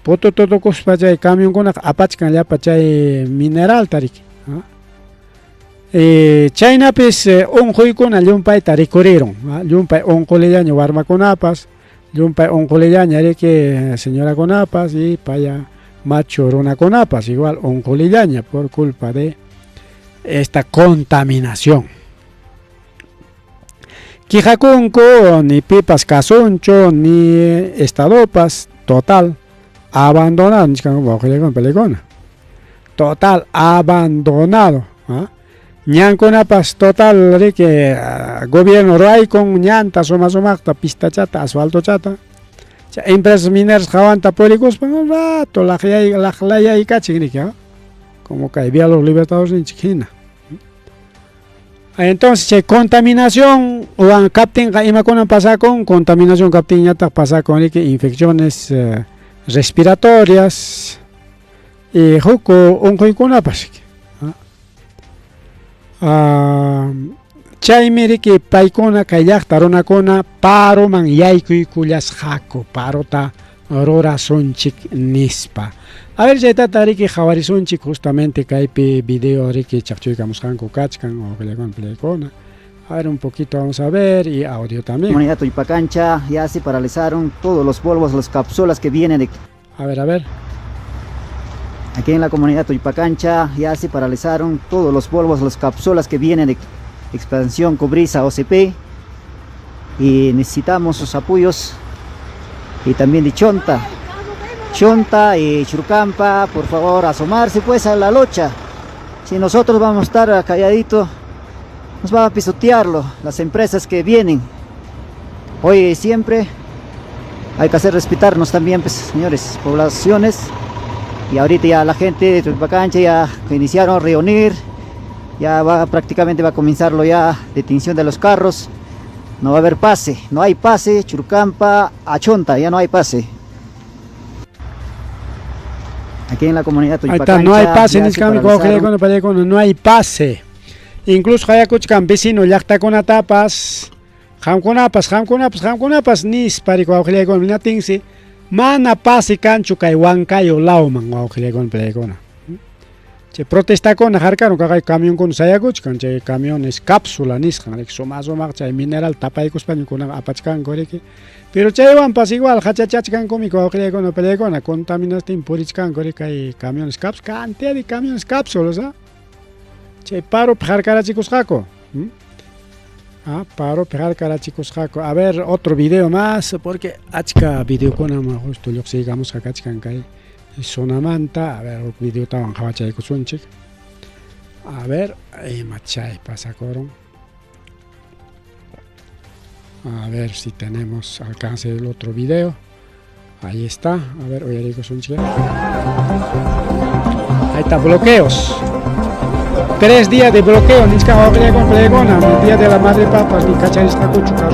Poto todo cospa chay camión con apachkan llapa chay mineral tariki. Chayna pues unjuykuna llumpayta rikurieron. Llumpay oncolellaña warmakunapas, llumpay oncolellaña riki señora conapas y paya macho runakunapas igual oncolellaña por culpa de esta contaminación. Quijakunko, ni pipas casuncho, ni estadopas, total, abandonado, ni con pelecona. Total, abandonado. Ñankunapas total, que gobierno ray con ñanta, soma, pista chata, asfalto chata. Empresas mineras jawanta públicos, pues un rato, la playa y cachigrica, como que había los libertadores en China. Entonces, contaminación, o capten, pasa con contaminación, capten, ya pasa con infecciones respiratorias, y juco, un juicuna, pues. Chaymiri que paikona kayak tarona kona paro man yaykuy kullas jaco parota rora sonchik nispa. A ver, ya tariki jawari sonchik justamente kaipi video riki chakchuikamos janko kachkan o pelecona. A ver, un poquito vamos a ver y audio también. Comunidad Tuipacancha, ya se paralizaron todos los polvos, las cápsulas que vienen de... A ver. Aquí en la comunidad Tuipacancha ya se paralizaron todos los polvos, las cápsulas que vienen de Expansión Cobriza OCP, y necesitamos sus apoyos, y también de Chonta y Churucampa, por favor asomarse pues a la locha. Si nosotros vamos a estar calladitos, nos van a pisotearlo las empresas que vienen. Hoy siempre hay que hacer respetarnos también, pues, señores, poblaciones. Y ahorita ya la gente de Tuipacancha ya iniciaron a reunir, ya prácticamente va a comenzar ya detención de los carros. No va a haber pase, no hay pase, Churucampa a Chonta, ya no hay pase. Aquí en la comunidad Tuipacancha, no hay pase, no hay pase. Incluso hay vecino llakta con tapas, jamkunapas nis parikuajile con minatingsi. Mana pasi cancho kay huancayo lauman guajile con pelecona. Che protesta con harcano kay camión con sayaguch kan che camiones cápsula nis kan soma chay mineral tapaicos pan con apachkan goreke. Pero chay wan pas igual hachachachkan con mi guajile con pelecona contaminaste purichkan gore kay camiones cápsula cantidad de camiones cápsulas, che paro harcara chicos jaco. Paro pegar cara chicos jaco. A ver, otro video más, porque achka video con justo lo que sigamos acá chkankai sonamanta. A ver, video tawan hawachay kusunchik. A ver, machay pasa coron. A ver si tenemos alcance del otro video. Ahí está. A ver, oye kusunchik. Ahí está, bloqueos. 3 días de bloqueo, ni con plegona, el día de la madre papas, ni cacharis cacucho, bien,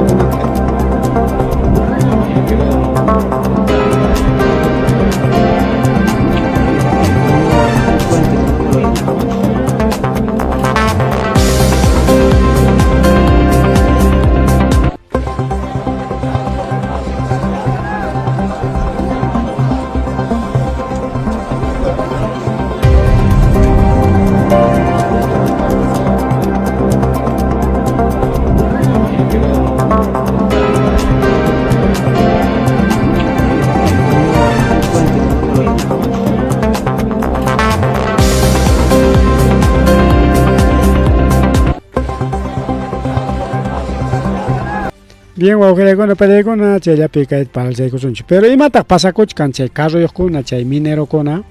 guajile con ya pica para el chay pero y mata pasa coch canche carro yo con chay minero con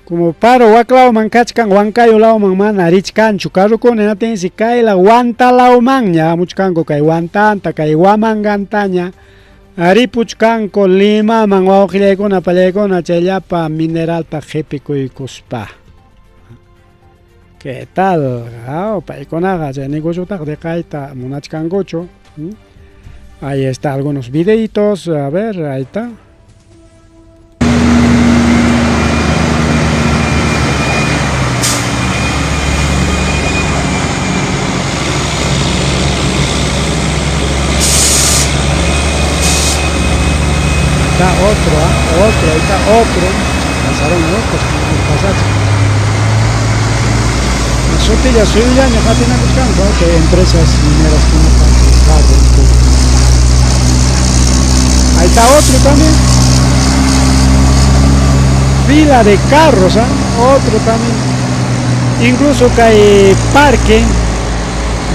como paro waklao man kachkan wankayo lao man narich canchu carro con en ten si cae la guanta lao man ya muchkango kai guantanta kai guaman gantaña ari puchkanko lima man guajile con pale con chay ya pa mineral ta jepico y cospa. ¿Qué tal? Paikonaga, ya negocio de kaita, monachkangocho. Ahí está algunos videitos, a ver, ahí está. Está otro, ahí está otro. Pasaron otros, pasaron. Sotilla suya, ya tiene buscando que empresas mineras que no están. Ahí está otro también. Fila de carros, otro también. Incluso que hay parque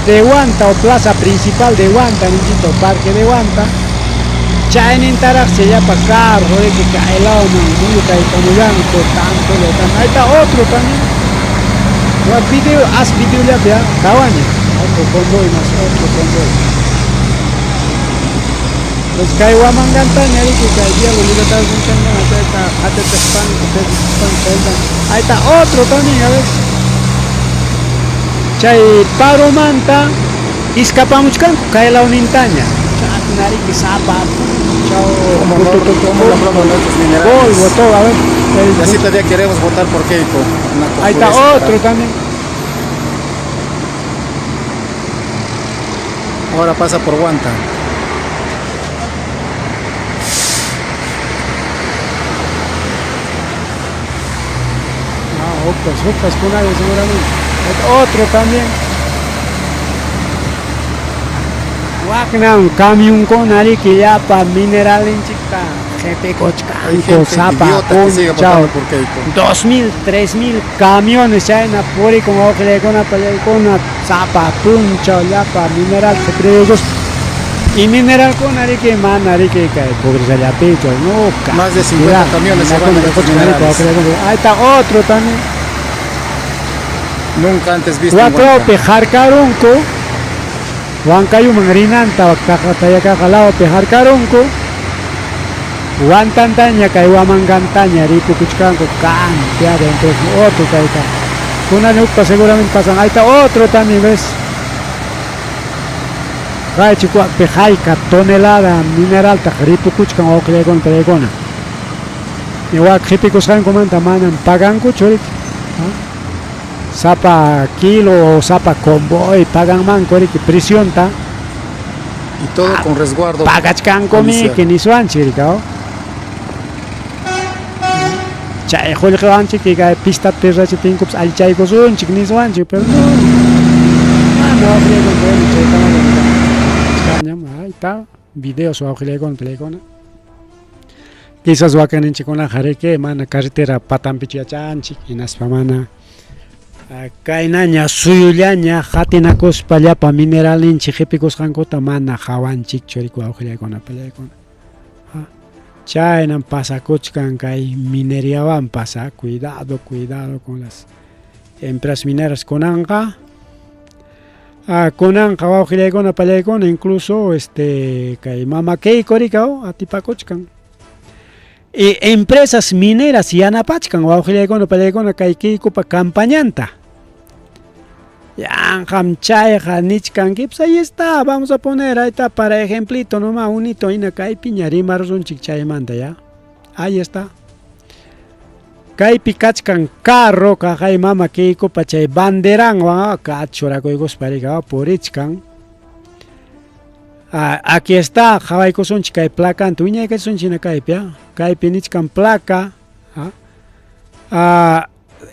de Huanta o plaza principal de Huanta, necesito parque de Huanta. Chainin tarak se llama carro, que cae la muy cae como blanco, tanto lo tanto. Ahí está otro también. Haz video ya, cabaña. Otro convoy más, otro convoy. Pues cae Huamangantaña, que cae Diego, libertad de Changana, ahí está otro también, a ver. Chay paro manta, escapamos canco, cae la unintaña. Nari que zapa, chao. ¿Cómo logramos nuestros minerales? Polvo, todo, a ver. Y así todavía queremos votar por Keiko. Ahí está otro también. Ahora pasa por Huanta. Opas con algo seguramente. Otro también. Wagner, un camión con ari que ya para mineral en chica. Jefe cochcan, zapa, chao. 2.000, 3.000 camiones ya en Apuri con Ocle con una zapa, puncha, ya para mineral se cree. Y mineral con ari que man, ari que pobreza ya pecho, no. Más de 50 camiones se van a estos minerales. Ahí está otro también. Nunca antes visto. Huacao pejar caronco. Huancayo mangrinanta, wakakataya kakalao pejar caronco. Huantantaña, Huamangantaña, ripu kuchkanco, cantidad de entonces otro caita. Una nuca seguramente pasan. Ahí está otro también, ¿ves? Chico, pejaica, tonelada mineral, ripu kuchkan o clegon pregona. Igual jipicos han comanta manan pagan kuchorik. Zapa kilo o zapa convoy, pagan man, que prisión ta. Y todo con resguardo. Pagachkan comi, que ni suan chiricao. Chay, jol que van chiqui, que pista terra chitin cups al chay cosun, chic ni suan chic, pero no. Ahí está, videos o aujile con plegona. Quizás wakan en chicona jareke, mana carretera patampichiachan, chic, inaspamana. Kainaña suyullaña hatinakos pallapa mineralin chijipikos hankota mana hawanchik choriku aujiliakuna pallaykuna. Chaynan pasakuchkan kay mineriawan pasa, cuidado con las empresas mineras kunanqa. Kunanqa aujiliakuna pallaykuna incluso kay mama keikorikao atipakuchkan. Y empresas mineras yanapachkan aujiliakuna pallaykuna kay keikupa campañanta. Yanjam chayja nichkan kips, ahí está, vamos a poner, ahí está, para ejemplito nomás, un hito ina kay piñarima runchik chaymanta ya. Ahí está. Kay pikachkan carro kajay mama keikupa chay banderan wa kachurakoygos parika porichkan. Aquí está, Javaiko Sonchi, kay placa, Antuña, que son china kaipia, kaipinichkan placa,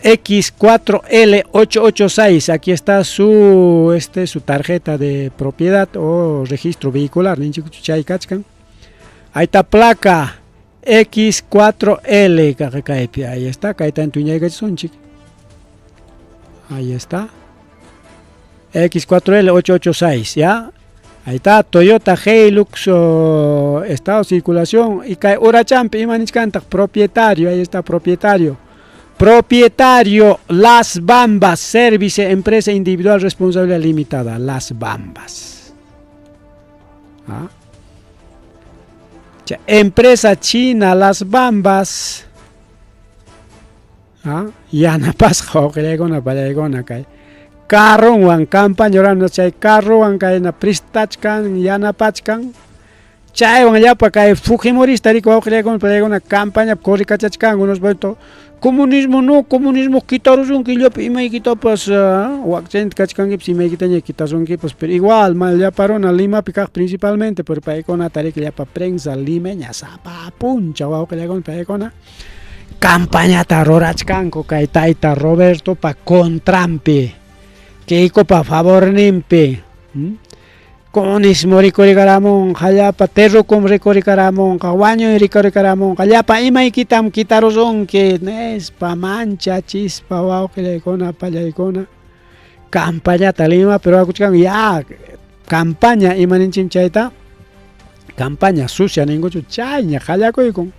X4L886, aquí está su tarjeta de propiedad o registro vehicular, ahí está placa X4L, kaipia, ahí está, kaita Antuña, que son chik, ahí está, X4L886, ya. Ahí está, Toyota Hilux, estado de circulación, y cae Urachampi, Imanichkanta, propietario, ahí está, propietario. Propietario, Las Bambas, Service, empresa individual, responsabilidad limitada, Las Bambas. Empresa china, Las Bambas. Ya no pasa, cae. Carro wan campaña orando chay carro wan kay na pristachkan yanapachkan chay wan ya pa kay fujimorista rico aujile con una campaña corri kachachkan unos vuelto comunismo no comunismo quitaron que yo y me quitó pues wakchent kachkan que si me quitan quitaron que pues pero igual mal ya parona Lima pica principalmente por pa con atari que ya pa prensa limeña sapa puncha aujile con pa con campaña tarorachkan ko kay taita Roberto pa contrampe Keiko pa favor nimpe. Comunismo ricoricaramon, jayapa terro com ricoricaramon, caguaño ricoricaramon, jayapa ima y quitaron que es pa mancha, chispa, wow, que le icona, paya icona. campañata Lima, pero akuchkan ya campaña imaninchim chayta campaña sucia ninguchu chayña hallakuykun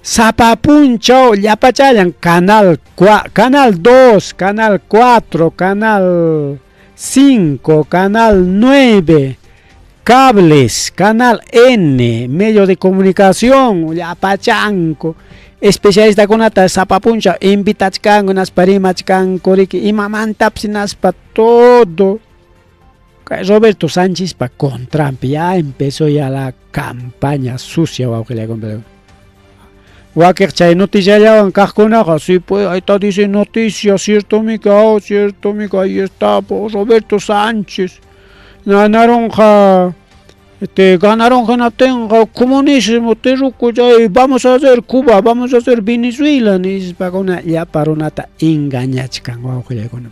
Sapapunchaw llapachayan canal 2, canal 4, canal 5, canal 9, cables, canal N, medio de comunicación, llapachanco, especialista con ata sapapuncha, invitachkan, unas parimachkan, koriki, imamantapsinas pa todo. Roberto Sánchez pa contrampi, ya empezó ya la campaña sucia, wow, que le compré. Wakir chay noticia ya van casconaga, sí pues ahí está dice noticia, cierto mica, ahí está pues, Roberto Sánchez. Ganaron ganatenga comunismo, vamos a hacer Cuba, vamos a hacer Venezuela, ni para una ya para una ta engañachkan, wow, que le con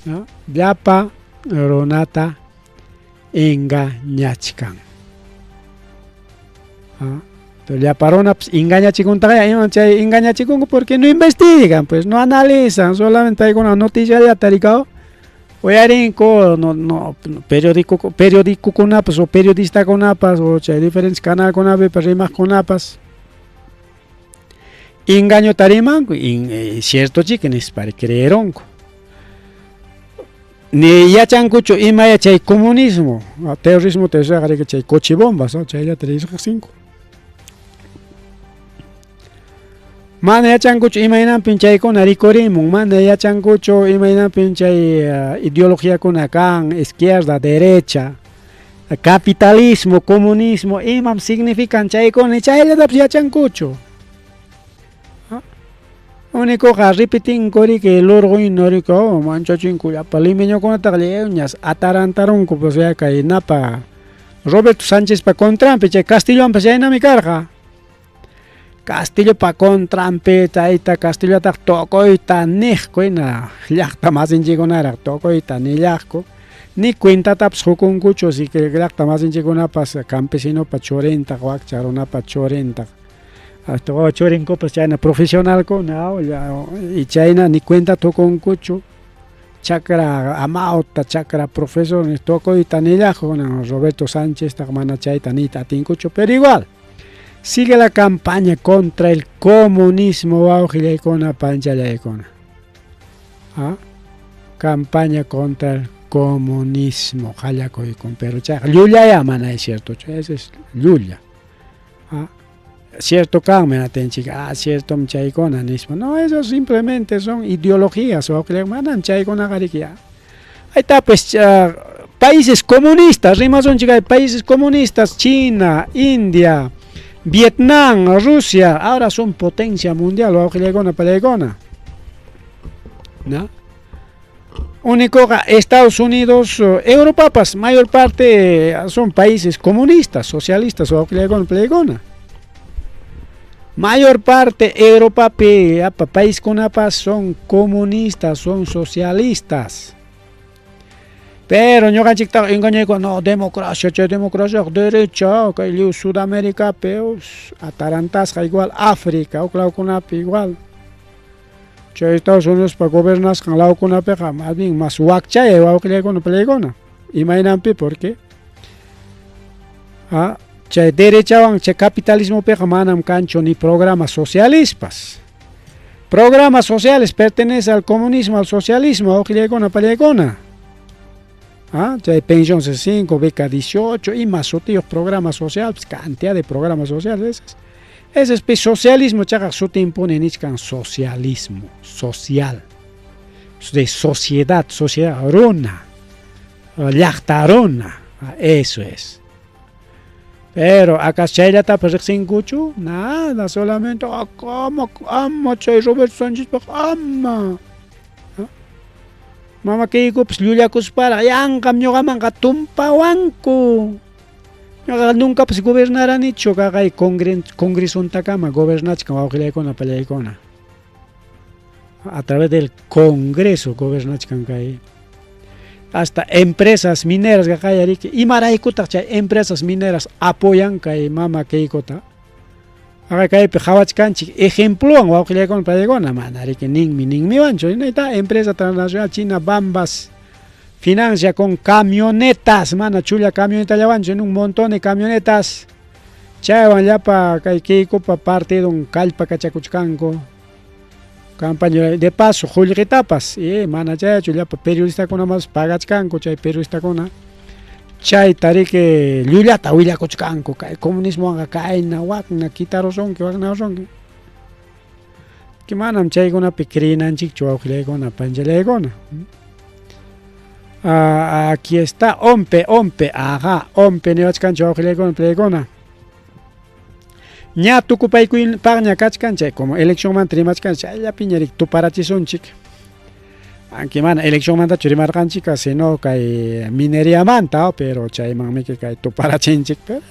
¿no? Ya pa ronata engañachkan. Pero ya parona pues, engaña chikun porque no investigan, pues no analizan, solamente hay una noticia ya taricado. Oyarinko, no periódico con apas o periodista con apas o diferentes canales con apas, rimas con apas. Engaño tariman, cierto chiquenes para creeron. Ni ya chancucho y maya chay comunismo, terrorismo te sabe que chay cochibombas, chay ya 3-5. Mana ya chancucho imaginan pinchay con arikorimum, mana ya chancucho imaginan pinchay ideología con acá, izquierda, derecha, capitalismo, comunismo, imam significan chay con chay ya chancucho. Único que repetin cori que el orgullo norico mancha chinco ya palimeño con ataleñas atarantaron como sea que napa Roberto Sánchez pa contrampe che Castillo empecé en mi carga. Castillo pa contrampe taita Castillo ta toco y ta nejco na llacta más en llegonara toco y ta ni llacco ni cuenta taps con cucho si que llacta más en llegona pas campesino pa 40 guac charona pa 40. Hasta ahora chorinco pues ya profesional con y China ni cuenta to con cucho chakra amauta chakra profesor ni toco y tanilla con Roberto Sánchez tamana chay tanita tincucho pero igual sigue la campaña contra el comunismo auge con la pancha la icona campaña contra el comunismo jayaco y con pero cha Lulia llaman es cierto ese es Lulia cierto Carmen atenchica, cierto mchaicona mismo. No, eso simplemente son ideologías o que le mandan chaicona gariquia. Ahí está pues países comunistas, rimas son chicas, países comunistas, China, India, Vietnam, Rusia, ahora son potencia mundial o que le gona pelegona. ¿No? Único Estados Unidos, Europa, pues mayor parte son países comunistas, socialistas o que le gona pelegona. Mayor parte Europa país con apas son comunistas, son socialistas. Pero yo engañé con no democracia derecha, que Sudamérica peos atarantas igual África o claro con api igual. Estados Unidos para gobernar con la con api más bien más wakcha o que le con pelegona. Imaginan por qué? Che derecha che capitalismo pega manam cancho ni programas socialistas. Programas sociales pertenecen al comunismo, al socialismo, o que le palegona. Che pensión 5, beca 18 y más otros programas sociales, cantidad de programas sociales. Ese es socialismo, chaga su te impone nichkan socialismo, social. De sociedad, rona, llachtarona, eso es. Pero acá Chayla está pues sin cucho, nada, solamente ama Chay Roberto Sánchez ama. Mama que digo pues Lulia Cuspara, yang cambio gaman gatumpa wanku. Nunca pues gobernarán hecho que hay congreso en Tacama, gobernach como que le con la pelea icona. A través del congreso gobernach can cae. Hasta empresas mineras que hay aquí y maraicota empresas mineras apoyan que mama que icota kaypi hawachkanchik ejemplowan wawqillaykuna paykuna manari que ninmi wancho esta empresa transnacional China Bambas financia con camionetas mana chulla camioneta llawancho en un montón de camionetas chaywan llapa kay kaykupa partido kallpa kachakuchkanku campaña de paso jullitapas mana chaychu llapa periodistakunamas pagachkanku chay periodistakuna chay tarike llullata willakuchkanku kay comunismoqa kayna wakna quitarosonki waknarosonki que manam chaykunapi creenanchikchu wawqillaykuna panchallaykuna. Aquí está ompe niwachkanchu wawqillaykuna paykuna ña tukupaykuypaqña kachkanchay como eleccionmanta rimachkanchik chayllapi ñarik tuparachishunchik aunque mana eleccionmantachu rimarqanchikqa sino kay mineriamanta pero chaymanmi kay tuparachinchik pero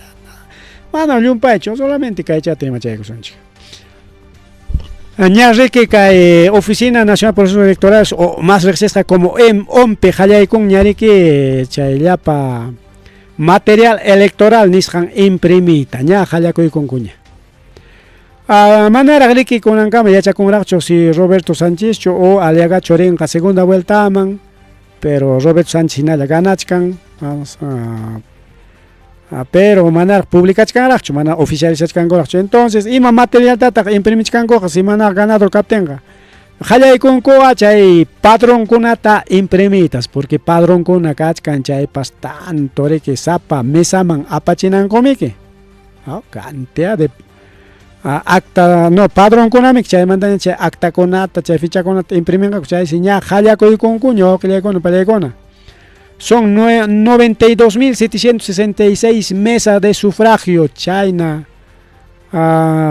mana llumpaychu solamente kaychata rimachaykusunchik. Ña riki kay Oficina Nacional de Procesos Electorales o más registra como OMPE hallaykun ñariki chayllapa material electoral nisqan imprimita ña hallakuykunkuña. Manera riki kunankama yachakunraqchu si Roberto Sánchez o Aliaga chorinqa segunda vueltaman pero Roberto Sánchez hinalla ganachkan pero manera publicachkanraqchu mana oficializachkankuraqchu entonces ima material tataq imprimichkankuqa si mana ganador kaptinqa hallaykunkuqa chay padronkunata imprimitas porque padronkuna kachkan chaypas tanto riki sapa mesaman apachinankumiki cantidad de acta no padronkunamik chaymanta chay actakunata chay fichakunata impriminqa chay si ña hallakuykunkuña wawqillaykuna pallaykuna son 92.766 mesas de sufragio chayna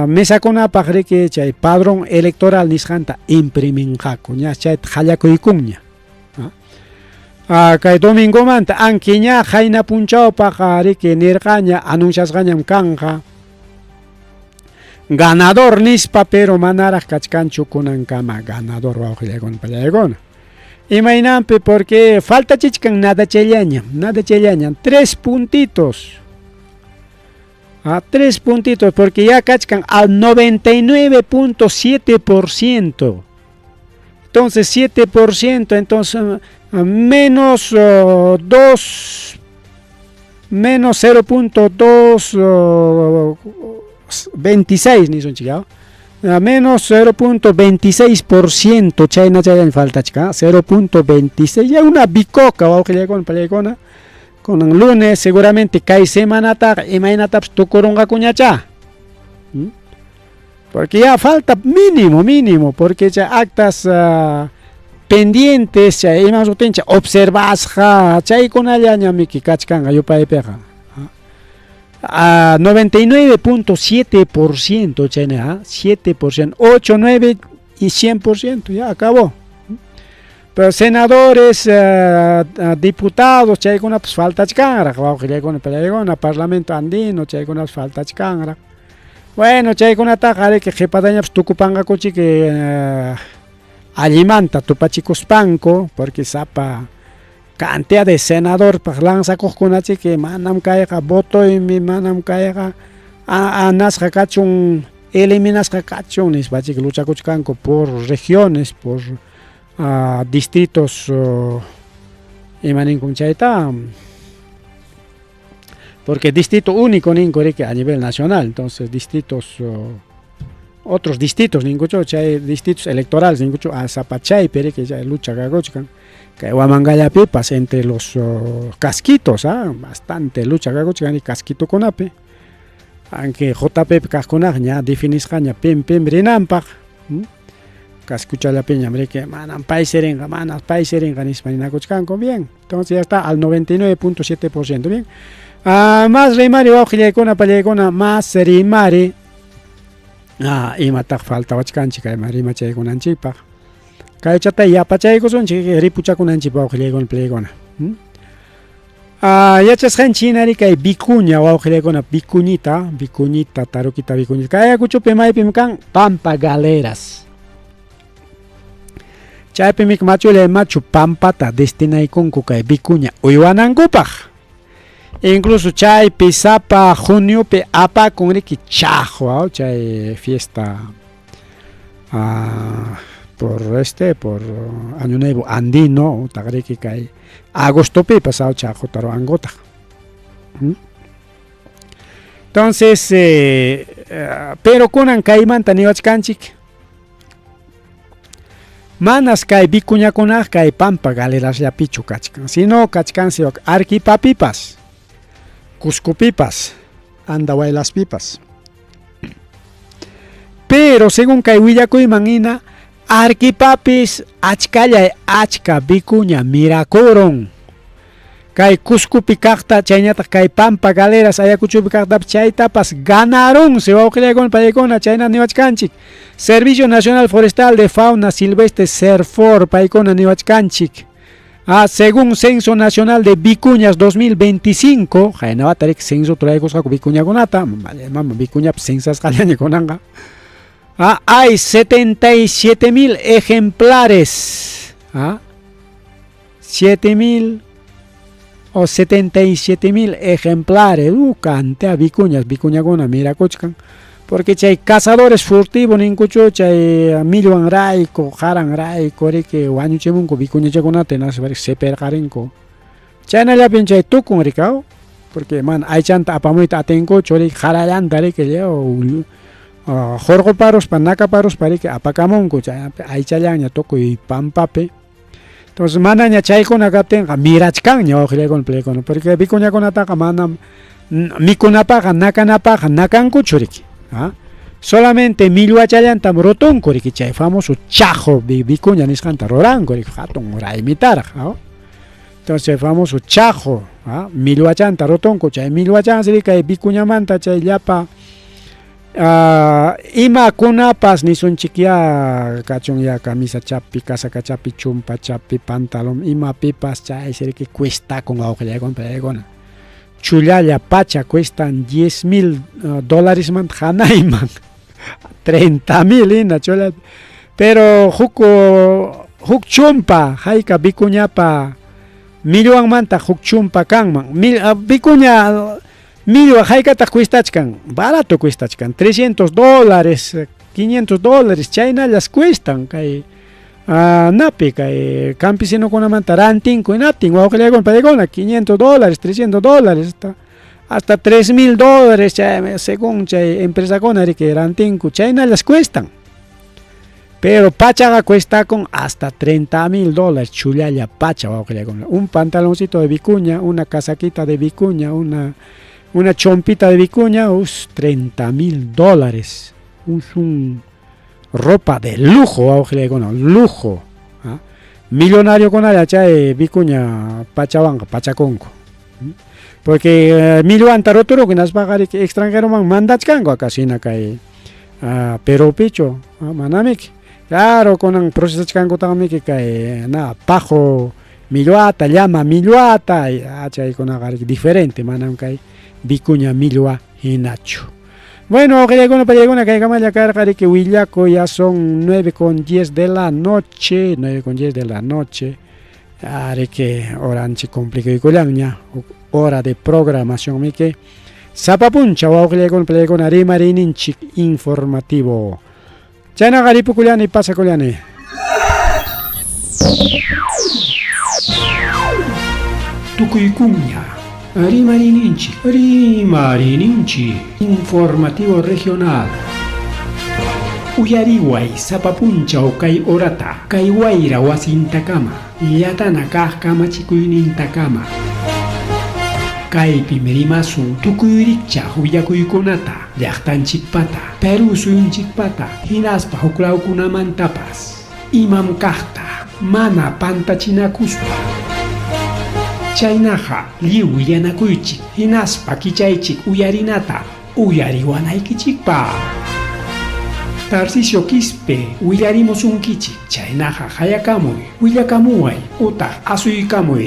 mesakunapaq riki chay padrón electoral nisqanta impriminqaku ña chay hallakuykunña. Kay domingomanta anki ña hayna punchawpaq riki nirqaña anunciasqañam kanqa ganador nispa pero manaraq kachkanchu kunankama ganador wawqillaykuna pallaykuna. Imaynampi porque falta chichkan nada challañam 3 puntitos. 3 puntitos porque ya kachkan al 99.7%. Entonces 7%, entonces menos 0.226 ni son chicos. Menos 0.26% chayna chayan falta chica 0.26 ya una bicoca wawqillaykuna pallaykuna con lunes seguramente kay semanata imaynatapas tukurunqa kuñacha porque ya falta mínimo porque chay actas pendientes chay ima sutincha observasqa chaykunallañamiki kachkanqa yupaypiqa 99.7% chayna 7%, 8, 9 y 100% ya acabó. Pero senadores, diputados, chaykuna pues falta chkanraq, wawqillaykuna pallaykuna, Parlamento Andino, chaykuna pues falta chkanraq. Bueno, chaykunataqa ariki qhipataña pues tukupanqakuchik allimanta tupachikuspanku porque sapa cantidad de senador lanzakuqkunachi que manam kayqa votoymi manam kayqa anasqa kachun eliminasqa kachun nispachik luchakuchkanku por regiones por distritos imaninkun chayta porque distrito único ninku riki a nivel nacional entonces distritos otros distritos ninkuchu chay distritos electorales ninkuchu a sapachaypi riki chay lucha kakuchkan kay Huamangallapipas entre los casquitos bastante lucha kakuchkan casquitokunapi aunque JP kaqkunaq ña definisqaña pim rinanpaq cascuchallapi ñamriki manam pay serinqa nispa ninakuchkanku bien entonces ya está al 99.7% bien más rimari wawqillaykuna pallaykuna más rimari imataq faltawachkanchik kayma rimachaykunanchikpaq kaychata yapachaykusunchik ripuchakunanchik wawqillaykuna pallaykuna yachasqanchik nari kay vicuña wawqillaykuna vicuñita tarukita vicuñita kay kuchupi maypim kan Pampa Galeras chaypimik machulay machu pampata destinaykunku kay vicuña uywanankupaq Incluso chay pisapa junio pe apa con riki chajo, chay fiesta por año nuevo andino, tagriki kay agosto pe pasado chajo taro angota. Entonces, pero kunan kayman taniwachkanchik. Manas kay bikuñakunaj kay pampa galeras ya pichu kachkan. Sino kachkansi arquipapipas, cuscupipas, andawailas pipas. Pero según kay willakuyman ina, arquipapis achkalla achka bikuña miracoron. Kay Cuscupi kaqta chayñataq kay pampa galeras ayakuchupi kaqta chaytapas ganaron se wawqillaykuna paykuna chayna niwachkanchik Servicio Nacional Forestal de Fauna Silvestre SERFOR paykuna niwachkanchik según Censo Nacional de Vicuñas 2025 haynawatarik censo turaykusqaku vicuñakunata mama vicuña censas qallañikunanqa hay 77,000 ejemplares 7,000 o 77,000 ejemplares, cantidad vicuñakuna mira kuchkan, porque chay cazadores furtivos ninkuchu chay millwan rayko, haran rayko, riki wañuchimunku vicuñachakunata nasbarik seperqarinko. Chaynallapi chay tukun rikao, porque man aychanta apamuyta atenkuchu riki harallanta riki jorgoparos pa nakaparos pa riki apakamunku chay aychallaña tukuy pampapi. Entonces manaña chaykuna kaptinqa mirachkanña wawqillaykuna palaykuna porque vicuñakunataqa manam mikunapaqa nakanapaqa nakankuchu riki solamente millwachallantam rutunku riki chay famoso chajo vicuña nisqanta ruranku riki hatun raymitaraq entonces chay famoso chajo millwachanta rutunku chay millwachansi riki kay vicuñamanta chay llapa imakunapas nisunchik ya kachun ya camisa chapi, casaca chapi, chumpa chapi, pantalón imapipas chay siriki cuesta con wawqillaykuna palaykuna chullalla pacha cuestan $10,000 man hanayman 30,000 ina chullalla pero huk chumpa hayka vicuñapa millwanmanta huk chumpa kanman vicuña Milwa haykata cuestachkan, barato cuestachkan, $300, $500, chaynallas cuestan, kay napi, kay campesinokunamanta rantinku, naptin, wawqillaykuna paykuna, $500, $300, hasta $3,000, chay, según chay empresakuna riki rantinku, chaynallas cuestan. Pero pachaga cuesta con hasta $30,000, chullalla pacha, wawqillaykuna. Un pantaloncito de vicuña, una casaquita de vicuña, una chompita de vicuña, $30,000. Un ropa de lujo, lujo. Millonario con allá, chay vicuña pachabanga, pachaconco. Porque milluanta roturo que nas pagari extranjero man mandachkango acá sina kay pero picho manamik. Claro, con un proceso chango también que pajo milluata, llama milluata, chay con agar diferente manam kay vicuña millua hinacho. Bueno, que llegó para que camaya carga que Huillaco ya son 9:10 de la noche, 9:10 de la noche. Are que oranchi complica y colaña, hora de programación mi que Zapapuncha o que llegó para con Arimarinchi informativo. Chana garipu culiani pasa culiani. Tucuycuña. Arimarinchi informativo regional. Uyariway Zapapuncha o kay orata kay wayra wasintakama yatana kaqkama chikuynintakama kaypi merimasun tukuyricha huyakuykunata llaqtanchikpata Perú suyunchikpata hinaspa huklawkunamantapas imam kaqta mana pantachinakuspa chaynaqa lliw yanakuychik hinaspa kichaychik uyarinata uyariwanaykichikpa Tarcisio Quispe willarimusunkichik chaynaqa hayakamuy willakamuway utaq asuykamuy